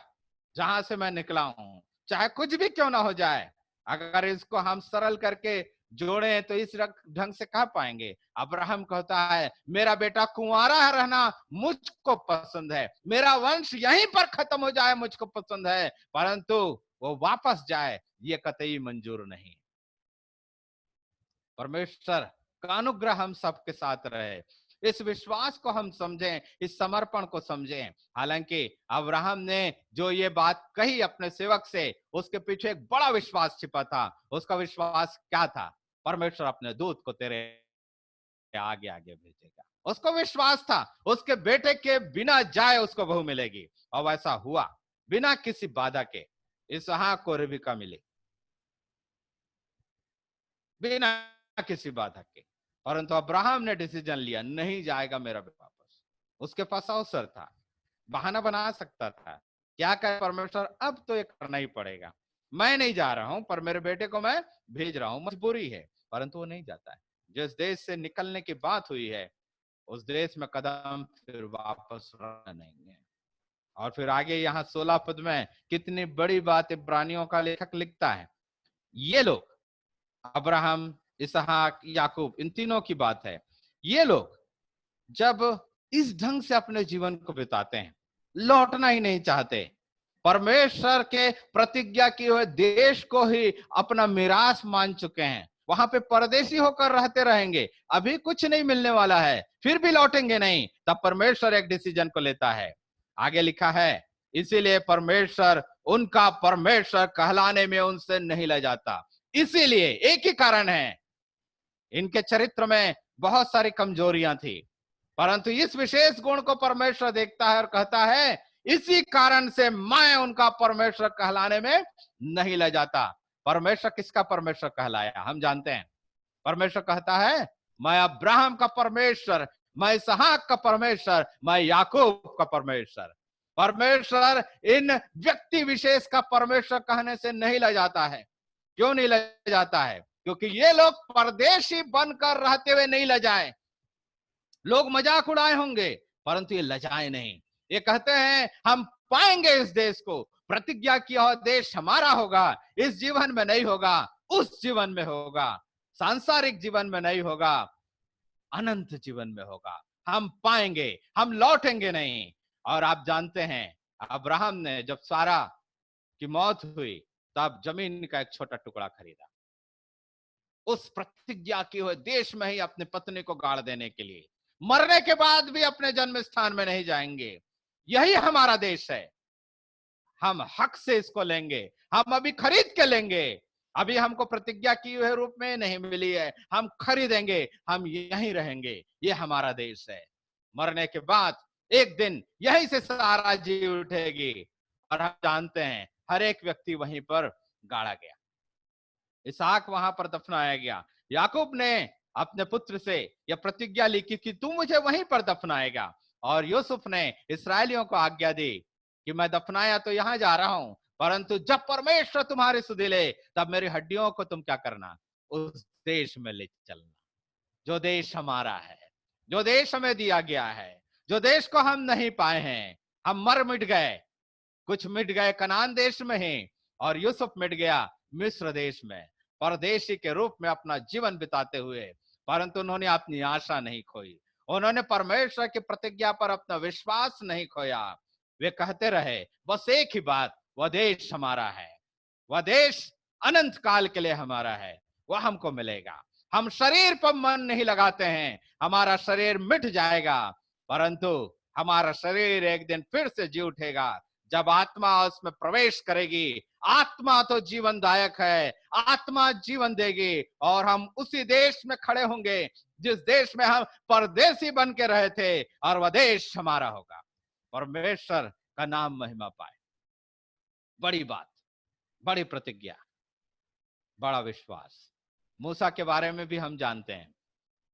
जहां से मैं निकला हूं, चाहे कुछ भी क्यों ना हो जाए। अगर इसको हम सरल करके जोड़े तो इस ढंग से कह पाएंगे। अब्राहम कहता है मेरा बेटा कुंवारा रहना मुझको पसंद है, मेरा वंश यहीं पर खत्म हो जाए मुझको पसंद है, परंतु वो वापस जाए ये कतई मंजूर नहीं। परमेश्वर का अनुग्रह हम सबके साथ रहे। इस विश्वास को हम समझें, इस समर्पण को समझें। हालांकि अब्राहम ने जो ये बात कही अपने सेवक से, उसके पीछे एक बड़ा विश्वास छिपा था। उसका विश्वास क्या था? परमेश्वर अपने दूत को तेरे आगे आगे भेजेगा। उसको विश्वास था उसके बेटे के बिना जाए उसको बहू मिलेगी, और वैसा हुआ। बिना किसी बाधा के इसहाक को रिबका मिली, बिना किसी बाधा के। परंतु अब्राहम ने डिसीजन लिया, नहीं जाएगा मेरा बेटा वापस। उसके पास अवसर था, बहाना बना सकता था। क्या कहे परमेश्वर, अब तो ये करना ही पड़ेगा, मैं नहीं जा रहा हूं पर मेरे बेटे को मैं भेज रहा हूं, मजबूरी है। परंतु वो नहीं जाता है। जिस देश से निकलने की बात हुई है, उस देश में कदम फिर वापस नहीं है। और फिर आगे यहाँ 16 पद में कितनी बड़ी बात इब्रानियों का लेखक लिखता है। ये लोग, अब्राहम, इसहाक, याकूब, इन तीनों की बात है। ये लोग जब इस ढंग से अपने जीवन को बिताते हैं, लौटना ही नहीं चाहते, परमेश्वर के प्रतिज्ञा किए हुए देश को ही अपना मिरास मान चुके हैं, वहां पे परदेशी होकर रहते रहेंगे, अभी कुछ नहीं मिलने वाला है, फिर भी लौटेंगे नहीं, तब परमेश्वर एक डिसीजन को लेता है। आगे लिखा है, इसीलिए परमेश्वर उनका परमेश्वर कहलाने में उनसे नहीं ले जाता। इसीलिए एक ही कारण है, इनके चरित्र में बहुत सारी कमजोरियां थी, परंतु इस विशेष गुण को परमेश्वर देखता है और कहता है इसी कारण से मैं उनका परमेश्वर कहलाने में नहीं ले जाता। परमेश्वर किसका परमेश्वर कहलाया? हम जानते हैं। परमेश्वर कहता है मैं अब्राहम का परमेश्वर, मैं इसहाक का परमेश्वर, मैं याकूब का परमेश्वर। परमेश्वर इन व्यक्ति विशेष का परमेश्वर कहने से नहीं ले जाता है। क्यों नहीं ले जाता है? क्योंकि ये लोग परदेशी बनकर रहते हुए नहीं ले जाए। लोग मजाक उड़ाए होंगे, परंतु ये लजाए नहीं। ये कहते हैं हम पाएंगे इस देश को, प्रतिज्ञा किया हुआ देश हमारा होगा। इस जीवन में नहीं होगा, उस जीवन में होगा, सांसारिक जीवन में नहीं होगा, अनंत जीवन में होगा। हम पाएंगे, हम लौटेंगे नहीं। और आप जानते हैं अब्राहम ने जब सारा की मौत हुई, तब जमीन का एक छोटा टुकड़ा खरीदा, उस प्रतिज्ञा किए हुए देश में ही अपनी पत्नी को गाड़ देने के लिए। मरने के बाद भी अपने जन्म स्थान में नहीं जाएंगे। यही हमारा देश है, हम हक से इसको लेंगे, हम अभी खरीद के लेंगे। अभी हमको प्रतिज्ञा की हुए रूप में नहीं मिली है, हम खरीदेंगे, हम यहीं रहेंगे। ये हमारा देश है। मरने के बाद एक दिन यहीं से सारा जी उठेगी, और हम जानते हैं हर एक व्यक्ति वहीं पर गाड़ा गया। इसहाक वहां पर दफनाया गया। याकूब ने अपने पुत्र से यह प्रतिज्ञा ली कि तू मुझे वहीं पर दफनाएगा। और यूसुफ ने इसराइलियों को आज्ञा दी कि मैं दफनाया तो यहां जा रहा हूं, परंतु जब परमेश्वर तुम्हारी सुधि ले तब मेरी हड्डियों को तुम क्या करना, उस देश में ले चलना जो देश हमारा है, जो देश हमें दिया गया है, जो देश को हम नहीं पाए हैं। हम मर मिट गए, कुछ मिट गए कनान देश में ही, और यूसुफ मिट गया मिस्र देश में परदेशी के रूप में अपना जीवन बिताते हुए, परंतु उन्होंने अपनी आशा नहीं खोई, उन्होंने परमेश्वर की प्रतिज्ञा पर अपना विश्वास नहीं खोया। वे कहते रहे बस एक ही बात, वह देश हमारा है, वह देश अनंत काल के लिए हमारा है, वह हमको मिलेगा। हम शरीर पर मन नहीं लगाते हैं, हमारा शरीर मिट जाएगा, परंतु हमारा शरीर एक दिन फिर से जी उठेगा जब आत्मा उसमें प्रवेश करेगी। आत्मा तो जीवनदायक है, आत्मा जीवन देगी, और हम उसी देश में खड़े होंगे जिस देश में हम परदेसी बन के रहे थे, और वह देश हमारा होगा। परमेश्वर का नाम महिमा पाए। बड़ी बात, बड़ी प्रतिज्ञा, बड़ा विश्वास। मूसा के बारे में भी हम जानते हैं।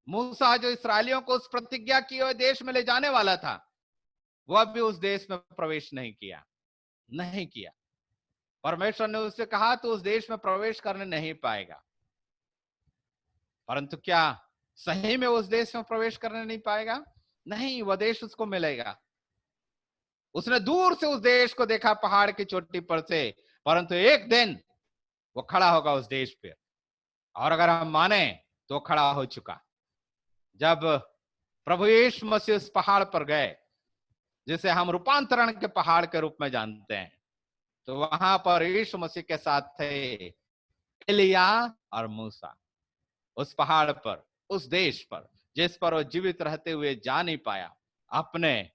मूसा जो इसराइलियों को उस प्रतिज्ञा की हुए देश में ले जाने वाला था, वह भी उस देश में प्रवेश नहीं किया, नहीं किया। परमेश्वर ने उससे कहा तो उस देश में प्रवेश करने नहीं पाएगा, परंतु क्या सही में उस देश में प्रवेश करने नहीं पाएगा? नहीं, वह देश उसको मिलेगा। उसने दूर से उस देश को देखा पहाड़ की चोटी पर से, परंतु एक दिन वो खड़ा होगा उस देश पे, और अगर हम माने तो खड़ा हो चुका। जब प्रभु यीशु मसीह उस पहाड़ पर गए जिसे हम रूपांतरण के पहाड़ के रूप में जानते हैं, तो वहां पर यीशु मसीह के साथ थे एलिया और मूसा। उस पहाड़ पर, उस देश पर जिस पर वो जीवित रहते हुए जा नहीं पाया, अपने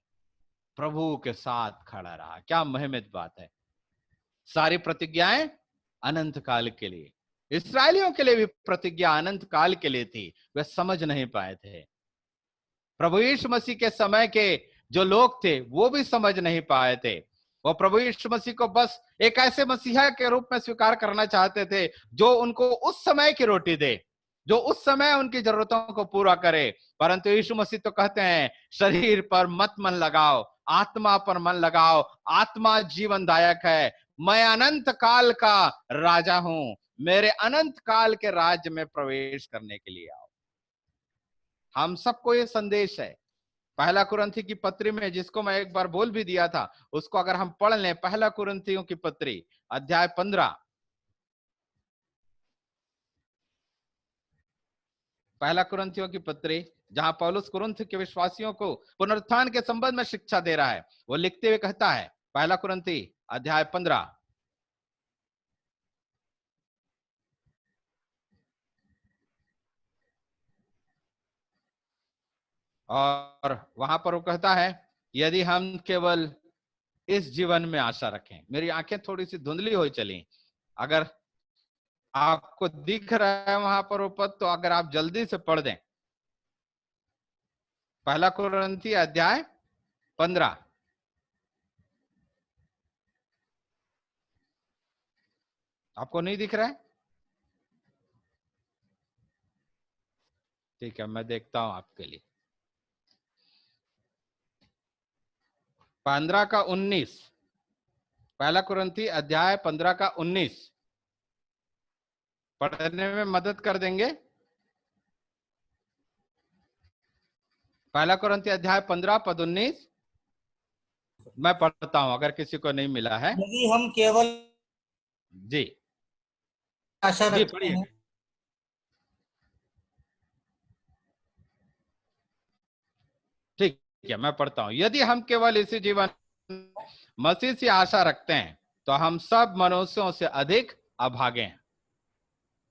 प्रभु के साथ खड़ा रहा। क्या महिमित बात है। सारी प्रतिज्ञाएं अनंत काल के लिए, इसराइलियों के लिए भी प्रतिज्ञा अनंत काल के लिए थी, वे समझ नहीं पाए थे। प्रभु यीशु मसीह के समय के जो लोग थे वो भी समझ नहीं पाए थे। वो प्रभु यीशु मसीह को बस एक ऐसे मसीहा के रूप में स्वीकार करना चाहते थे जो उनको उस समय की रोटी दे, जो उस समय उनकी जरूरतों को पूरा करे। परंतु यीशु मसीह तो कहते हैं शरीर पर मत मन लगाओ, आत्मा पर मन लगाओ, आत्मा जीवनदायक है। मैं अनंत काल का राजा हूं, मेरे अनंत काल के राज्य में प्रवेश करने के लिए आओ। हम सबको ये संदेश है। पहला कुरिन्थी की पत्री में, जिसको मैं एक बार बोल भी दिया था, उसको अगर हम पढ़ लें, पहला कुरिन्थियों की पत्री अध्याय 15, पहला कुरिन्थियों की पत्री, जहां पौलुस कुरिन्थ के विश्वासियों को पुनरुत्थान के संबंध में शिक्षा दे रहा है, वो लिखते हुए कहता है, पहला कुरिन्थी अध्याय 15 और वहां पर वो कहता है, यदि हम केवल इस जीवन में आशा रखें। मेरी आंखें थोड़ी सी धुंधली हो चली, अगर आपको दिख रहा है वहां पर वो पद तो अगर आप जल्दी से पढ़ दें। पहला कुरिन्थी अध्याय 15, आपको नहीं दिख रहा है? ठीक है, मैं देखता हूं आपके लिए। 15 का 19, पहला कुरिन्थी अध्याय 15 का 19 पढ़ने में मदद कर देंगे? पहला कुरिन्थी अध्याय 15 पद 19 मैं पढ़ता हूं, अगर किसी को नहीं मिला है। यदि हम केवल जी आशा जी रखते पढ़िए। हैं, ठीक है, मैं पढ़ता हूं। यदि हम केवल इसी जीवन मसीह से आशा रखते हैं तो हम सब मनुष्यों से अधिक अभागे हैं।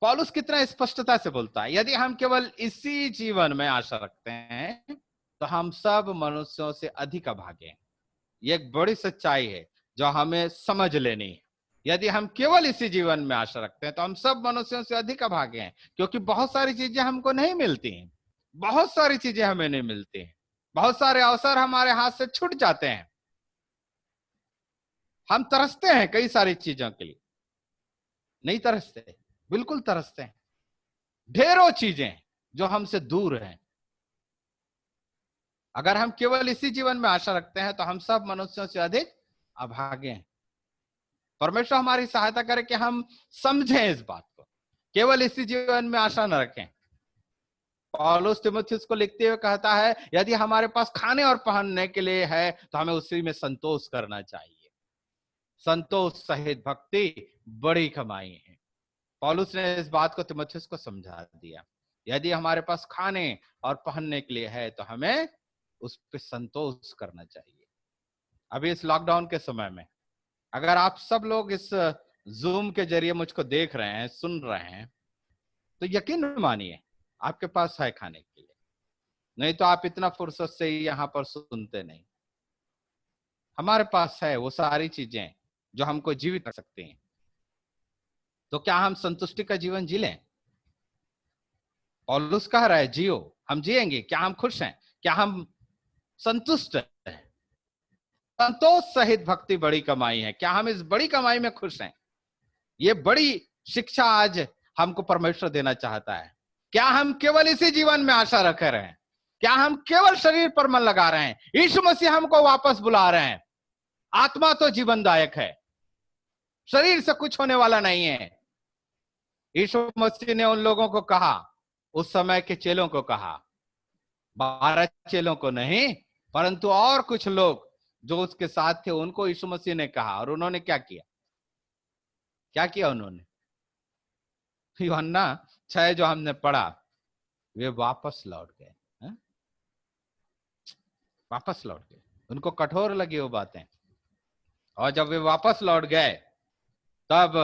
पौलुस कितना स्पष्टता से बोलता है, यदि हम केवल इसी जीवन में आशा रखते हैं तो हम सब मनुष्यों से अधिक अभागे हैं। ये एक बड़ी सच्चाई है जो हमें समझ लेनी है। यदि हम केवल इसी जीवन में आशा रखते हैं तो हम सब मनुष्यों से अधिक अभागे हैं, क्योंकि बहुत सारी चीजें हमको नहीं मिलती हैं, बहुत सारी चीजें हमें नहीं मिलती हैं, बहुत सारे अवसर हमारे हाथ से छूट जाते हैं। हम तरसते हैं कई सारी चीजों के लिए, नहीं तरसते? बिल्कुल तरसते हैं। ढेरों चीजें जो हमसे दूर हैं, अगर हम केवल इसी जीवन में आशा रखते हैं तो हम सब मनुष्यों से अधिक अभागे हैं। परमेश्वर हमारी सहायता करे कि हम समझें इस बात को, केवल इसी जीवन में आशा न रखें। पौलुस तीमुथियुस को लिखते हुए कहता है, यदि हमारे पास खाने और पहनने के लिए है तो हमें उसी में संतोष करना चाहिए। संतोष सहित भक्ति बड़ी कमाई है। पौलुस ने इस बात को तीमुथियुस को समझा दिया, यदि हमारे पास खाने और पहनने के लिए है तो हमें उस पर संतोष करना चाहिए। अभी इस लॉकडाउन के समय में अगर आप सब लोग इस जूम के जरिए मुझको देख रहे हैं, सुन रहे हैं, तो यकीन मानिए आपके पास है खाने के लिए, नहीं तो आप इतना फुर्सत से ही यहाँ पर सुनते नहीं। हमारे पास है वो सारी चीजें जो हमको जीवित रख सकती हैं। तो क्या हम संतुष्टि का जीवन जी लें? पौलुस कह रहा है जियो, हम जिएंगे। क्या हम खुश हैं? क्या हम संतुष्ट हैं? संतोष सहित भक्ति बड़ी कमाई है। क्या हम इस बड़ी कमाई में खुश हैं? ये बड़ी शिक्षा आज हमको परमेश्वर देना चाहता है। क्या हम केवल इसी जीवन में आशा रख रहे हैं? क्या हम केवल शरीर पर मन लगा रहे हैं? यीशु मसीह हमको वापस बुला रहे हैं। आत्मा तो जीवनदायक है, शरीर से कुछ होने वाला नहीं है। यीशु मसीह ने उन लोगों को कहा, उस समय के चेलों को कहा, 12 चेलों को नहीं परंतु और कुछ लोग जो उसके साथ थे उनको यीशु मसीह ने कहा, और उन्होंने क्या किया? क्या किया उन्होंने? यूहन्ना 6 जो हमने पढ़ा, वे वापस लौट गए। वापस लौट गए, उनको कठोर लगी वो बातें। और जब वे वापस लौट गए तब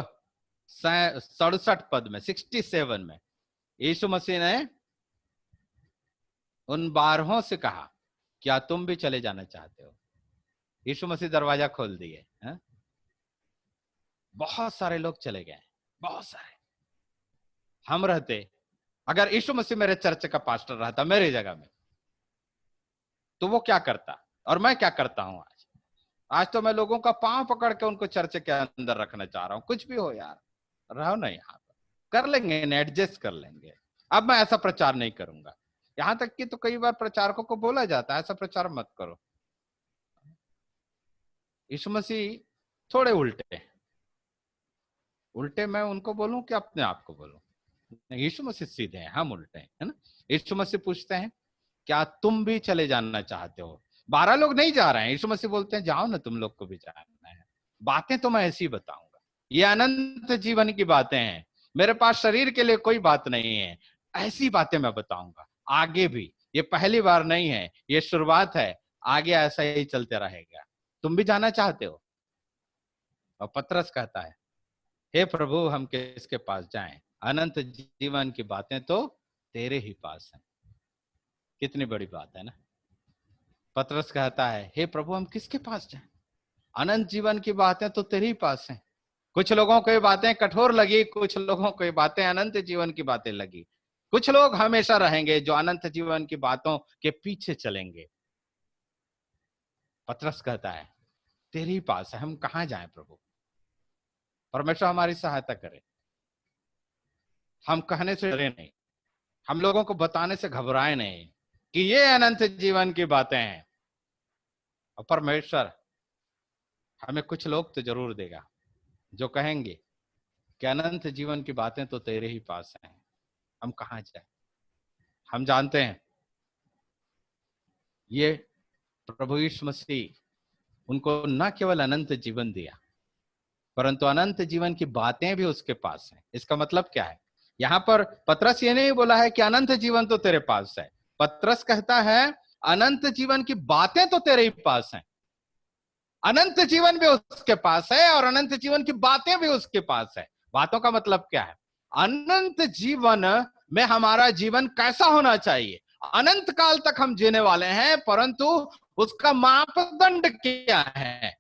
67 पद में, 67 में यीशु मसीह ने उन 12 से कहा, क्या तुम भी चले जाना चाहते हो? यीशु मसीह दरवाजा खोल दिए। बहुत सारे लोग चले गए, बहुत सारे। हम रहते, अगर यीशु मसीह मेरे चर्च का पास्टर रहता मेरी जगह में, तो वो क्या करता और मैं क्या करता हूं आज? आज तो मैं लोगों का पांव पकड़ के उनको चर्च के अंदर रखना चाह रहा हूं। कुछ भी हो यार, रहो ना यहाँ पर, कर लेंगे, एडजस्ट कर लेंगे। अब मैं ऐसा प्रचार नहीं करूंगा। यहां तक कि तो कई बार प्रचारकों को बोला जाता है, ऐसा प्रचार मत करो। यीशु मसीह थोड़े उल्टे उल्टे मैं उनको बोलूं कि अपने आप को बोलूं? यीशु मसीह सीधे हैं, हम उल्टे हैं, है ना। यीशु मसीह पूछते हैं, क्या तुम भी चले जाना चाहते हो? 12 लोग नहीं जा रहे हैं। यीशु मसीह बोलते हैं, जाओ ना, तुम लोग को भी जाना है। बातें तो मैं ऐसी बताऊंगा, ये अनंत जीवन की बातें हैं। मेरे पास शरीर के लिए कोई बात नहीं है, ऐसी बातें मैं बताऊंगा आगे भी। ये पहली बार नहीं है, ये शुरुआत है, आगे ऐसा ही चलते रहेगा। तुम भी जाना चाहते हो? और पतरस कहता है, हे प्रभु, हम किसके पास जाएं? अनंत जीवन की बातें तो तेरे ही पास हैं। कितनी बड़ी बात है ना। पतरस कहता है, हे प्रभु, हम किसके पास जाएं? अनंत जीवन की बातें तो तेरे ही पास हैं। कुछ लोगों को ये बातें कठोर लगी, कुछ लोगों को ये बातें अनंत जीवन की बातें लगी। कुछ लोग हमेशा रहेंगे जो अनंत जीवन की बातों के पीछे चलेंगे। पतरस कहता है, तेरे ही पास है, हम कहां जाएं प्रभु? परमेश्वर हमारी सहायता करे। हम कहने से डरे नहीं, हम लोगों को बताने से घबराए नहीं कि ये अनंत जीवन की बातें हैं। और परमेश्वर हमें कुछ लोग तो जरूर देगा जो कहेंगे कि अनंत जीवन की बातें तो तेरे ही पास हैं, हम कहां जाए? हम जानते हैं ये प्रभु यीशु मसीह उनको न केवल अनंत जीवन दिया परंतु अनंत जीवन की बातें भी उसके पास हैं। इसका मतलब क्या है? यहां पर पतरस ये नहीं बोला है कि अनंत जीवन तो तेरे पास है। पतरस कहता है अनंत जीवन की बातें तो तेरे ही पास हैं। अनंत जीवन भी उसके पास है और अनंत जीवन की बातें भी उसके पास है। बातों का मतलब क्या है? अनंत जीवन में हमारा जीवन कैसा होना चाहिए? अनंत काल तक हम जीने वाले हैं, परंतु उसका मापदंड क्या है,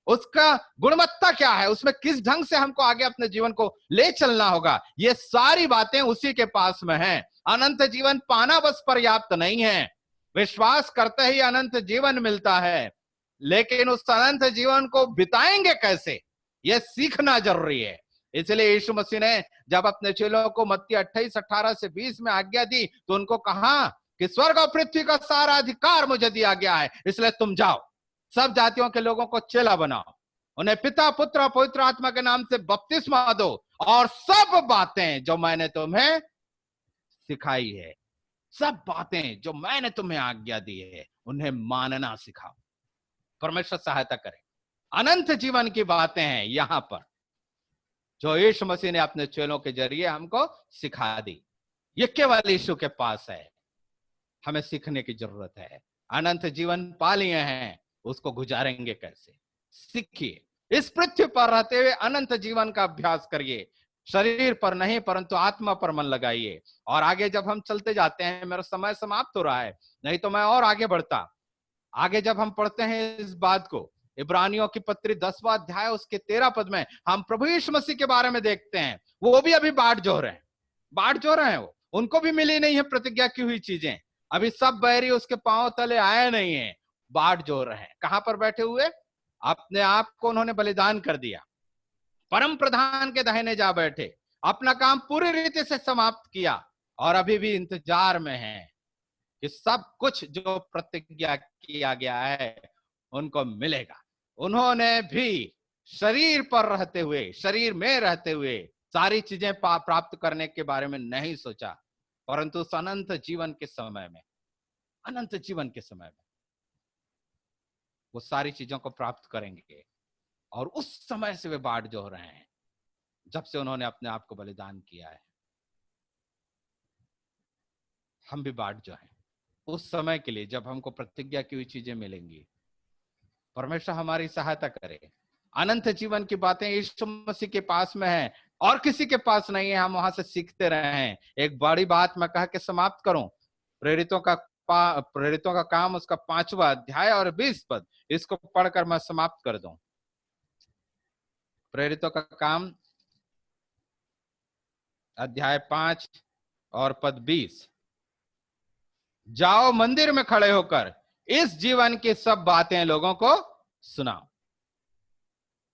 उसका गुणवत्ता क्या है, उसमें किस ढंग से हमको आगे अपने जीवन को ले चलना होगा, ये सारी बातें उसी के पास में हैं। अनंत जीवन पाना बस पर्याप्त नहीं है, विश्वास करते ही अनंत जीवन मिलता है, लेकिन उस अनंत जीवन को बिताएंगे कैसे, यह सीखना जरूरी है। इसलिए यीशु मसीह ने जब अपने चेलों को मत्ती 28:18 से 20 में आज्ञा दी तो उनको कहा कि स्वर्ग और पृथ्वी का सारा अधिकार मुझे दिया गया है, इसलिए तुम जाओ, सब जातियों के लोगों को चेला बनाओ, उन्हें पिता पुत्र और पवित्र आत्मा के नाम से बपतिस्मा दो, और सब बातें जो मैंने तुम्हें सिखाई है, सब बातें जो मैंने तुम्हें आज्ञा दी है, उन्हें मानना सिखाओ। परमेश्वर सहायता करे। अनंत जीवन की बातें हैं यहां पर जो यीशु मसीह ने अपने चेलों के जरिए हमको सिखा दी। ये केवल यीशु के पास है, हमें सीखने की जरूरत है। अनंत जीवन पा लिए हैं, उसको गुजारेंगे कैसे, सीखिए। इस पृथ्वी पर रहते हुए अनंत जीवन का अभ्यास करिए। शरीर पर नहीं परंतु आत्मा पर मन लगाइए। और आगे जब हम चलते जाते हैं, मेरा समय समाप्त हो रहा है, नहीं तो मैं और आगे बढ़ता। आगे जब हम पढ़ते हैं इस बात को, इब्रानियों की पत्री 10वां अध्याय उसके 13 पद में हम प्रभु यीशु मसीह के बारे में देखते हैं। वो भी अभी बाट जोह रहे हैं, बाट जोह रहे हैं। वो उनको भी मिली नहीं है प्रतिज्ञा की हुई चीजें। अभी सब बैरी उसके पांव तले आए नहीं है, बाट जोह रहे हैं। कहां पर बैठे हुए? अपने आप को उन्होंने बलिदान कर दिया, परम प्रधान के दाहिने जा बैठे, अपना काम पूरी रीति से समाप्त किया, और अभी भी इंतजार में है कि सब कुछ जो प्रतिज्ञा किया गया है उनको मिलेगा। उन्होंने भी शरीर पर रहते हुए, शरीर में रहते हुए सारी चीजें प्राप्त करने के बारे में नहीं सोचा, परंतु उस अनंत जीवन के समय में, अनंत जीवन के समय में वो सारी चीजों को प्राप्त करेंगे। और उस समय से वे बाट जोह रहे हैं जब से उन्होंने अपने आप को बलिदान किया है। हम भी बाट जो हैं उस समय के लिए जब हमको प्रतिज्ञा की हुई चीजें मिलेंगी। परमेश्वर हमारी सहायता करे। अनंत जीवन की बातें यीशु मसीह के पास में है और किसी के पास नहीं है। हम वहां से सीखते रहे हैं। एक बड़ी बात मैं कह के समाप्त करूं, प्रेरितों का काम उसका 5वां अध्याय और 20 पद, इसको पढ़कर मैं समाप्त कर दूं। प्रेरितों का काम अध्याय 5 और पद 20, जाओ मंदिर में खड़े होकर इस जीवन की सब बातें लोगों को सुनाओ।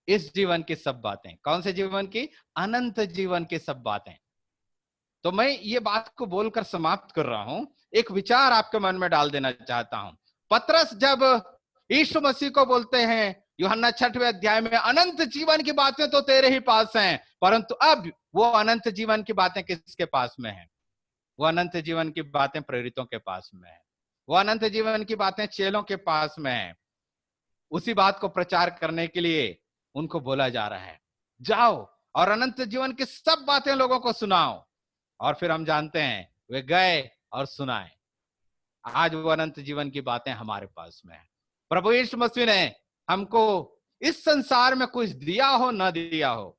इस जीवन की सब बातें, कौन से जीवन की? अनंत जीवन की सब बातें। तो मैं ये बात को बोलकर समाप्त कर रहा हूं, एक विचार आपके मन में डाल देना चाहता हूं। पतरस जब यीशु मसीह को बोलते हैं यूहन्ना 6वें अध्याय में, अनंत जीवन की बातें तो तेरे ही पास हैं, परंतु अब वो अनंत जीवन की बातें किसके पास में है? वो अनंत जीवन की बातें प्रेरितों के पास में है। वो अनंत जीवन की बातें चेलों के पास में है। उसी बात को प्रचार करने के लिए उनको बोला जा रहा है, जाओ और अनंत जीवन की सब बातें लोगों को सुनाओ। और फिर हम जानते हैं वे गए और सुनाए। आज वो अनंत जीवन की बातें हमारे पास में है। प्रभु यीशु मसीह ने हमको इस संसार में कुछ दिया हो न दिया हो,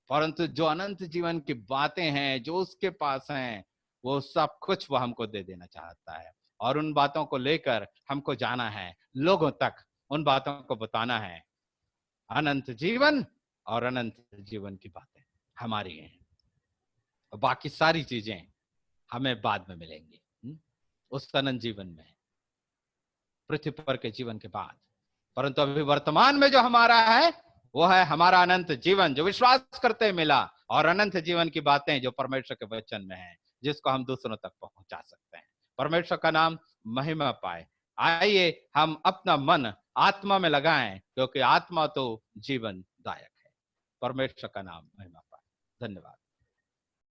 परंतु जो अनंत जीवन की बातें हैं जो उसके पास हैं, वो सब कुछ वो हमको दे देना चाहता है। और उन बातों को लेकर हमको जाना है लोगों तक, उन बातों को बताना है। अनंत जीवन और अनंत जीवन की बातें हमारी हैं, और बाकी सारी चीजें हमें बाद में मिलेंगी उस अनंत जीवन में, पृथ्वी पर के जीवन के बाद। परंतु अभी वर्तमान में जो हमारा है वो है हमारा अनंत जीवन, जो विश्वास करते मिला, और अनंत जीवन की बातें जो परमेश्वर के वचन में है, जिसको हम दूसरों तक पहुंचा सकते हैं। परमेश्वर का नाम महिमा पाए। आइए हम अपना मन आत्मा में लगाएं, क्योंकि आत्मा तो जीवन दायक है। परमेश्वर का नाम महिमा पाए। धन्यवाद।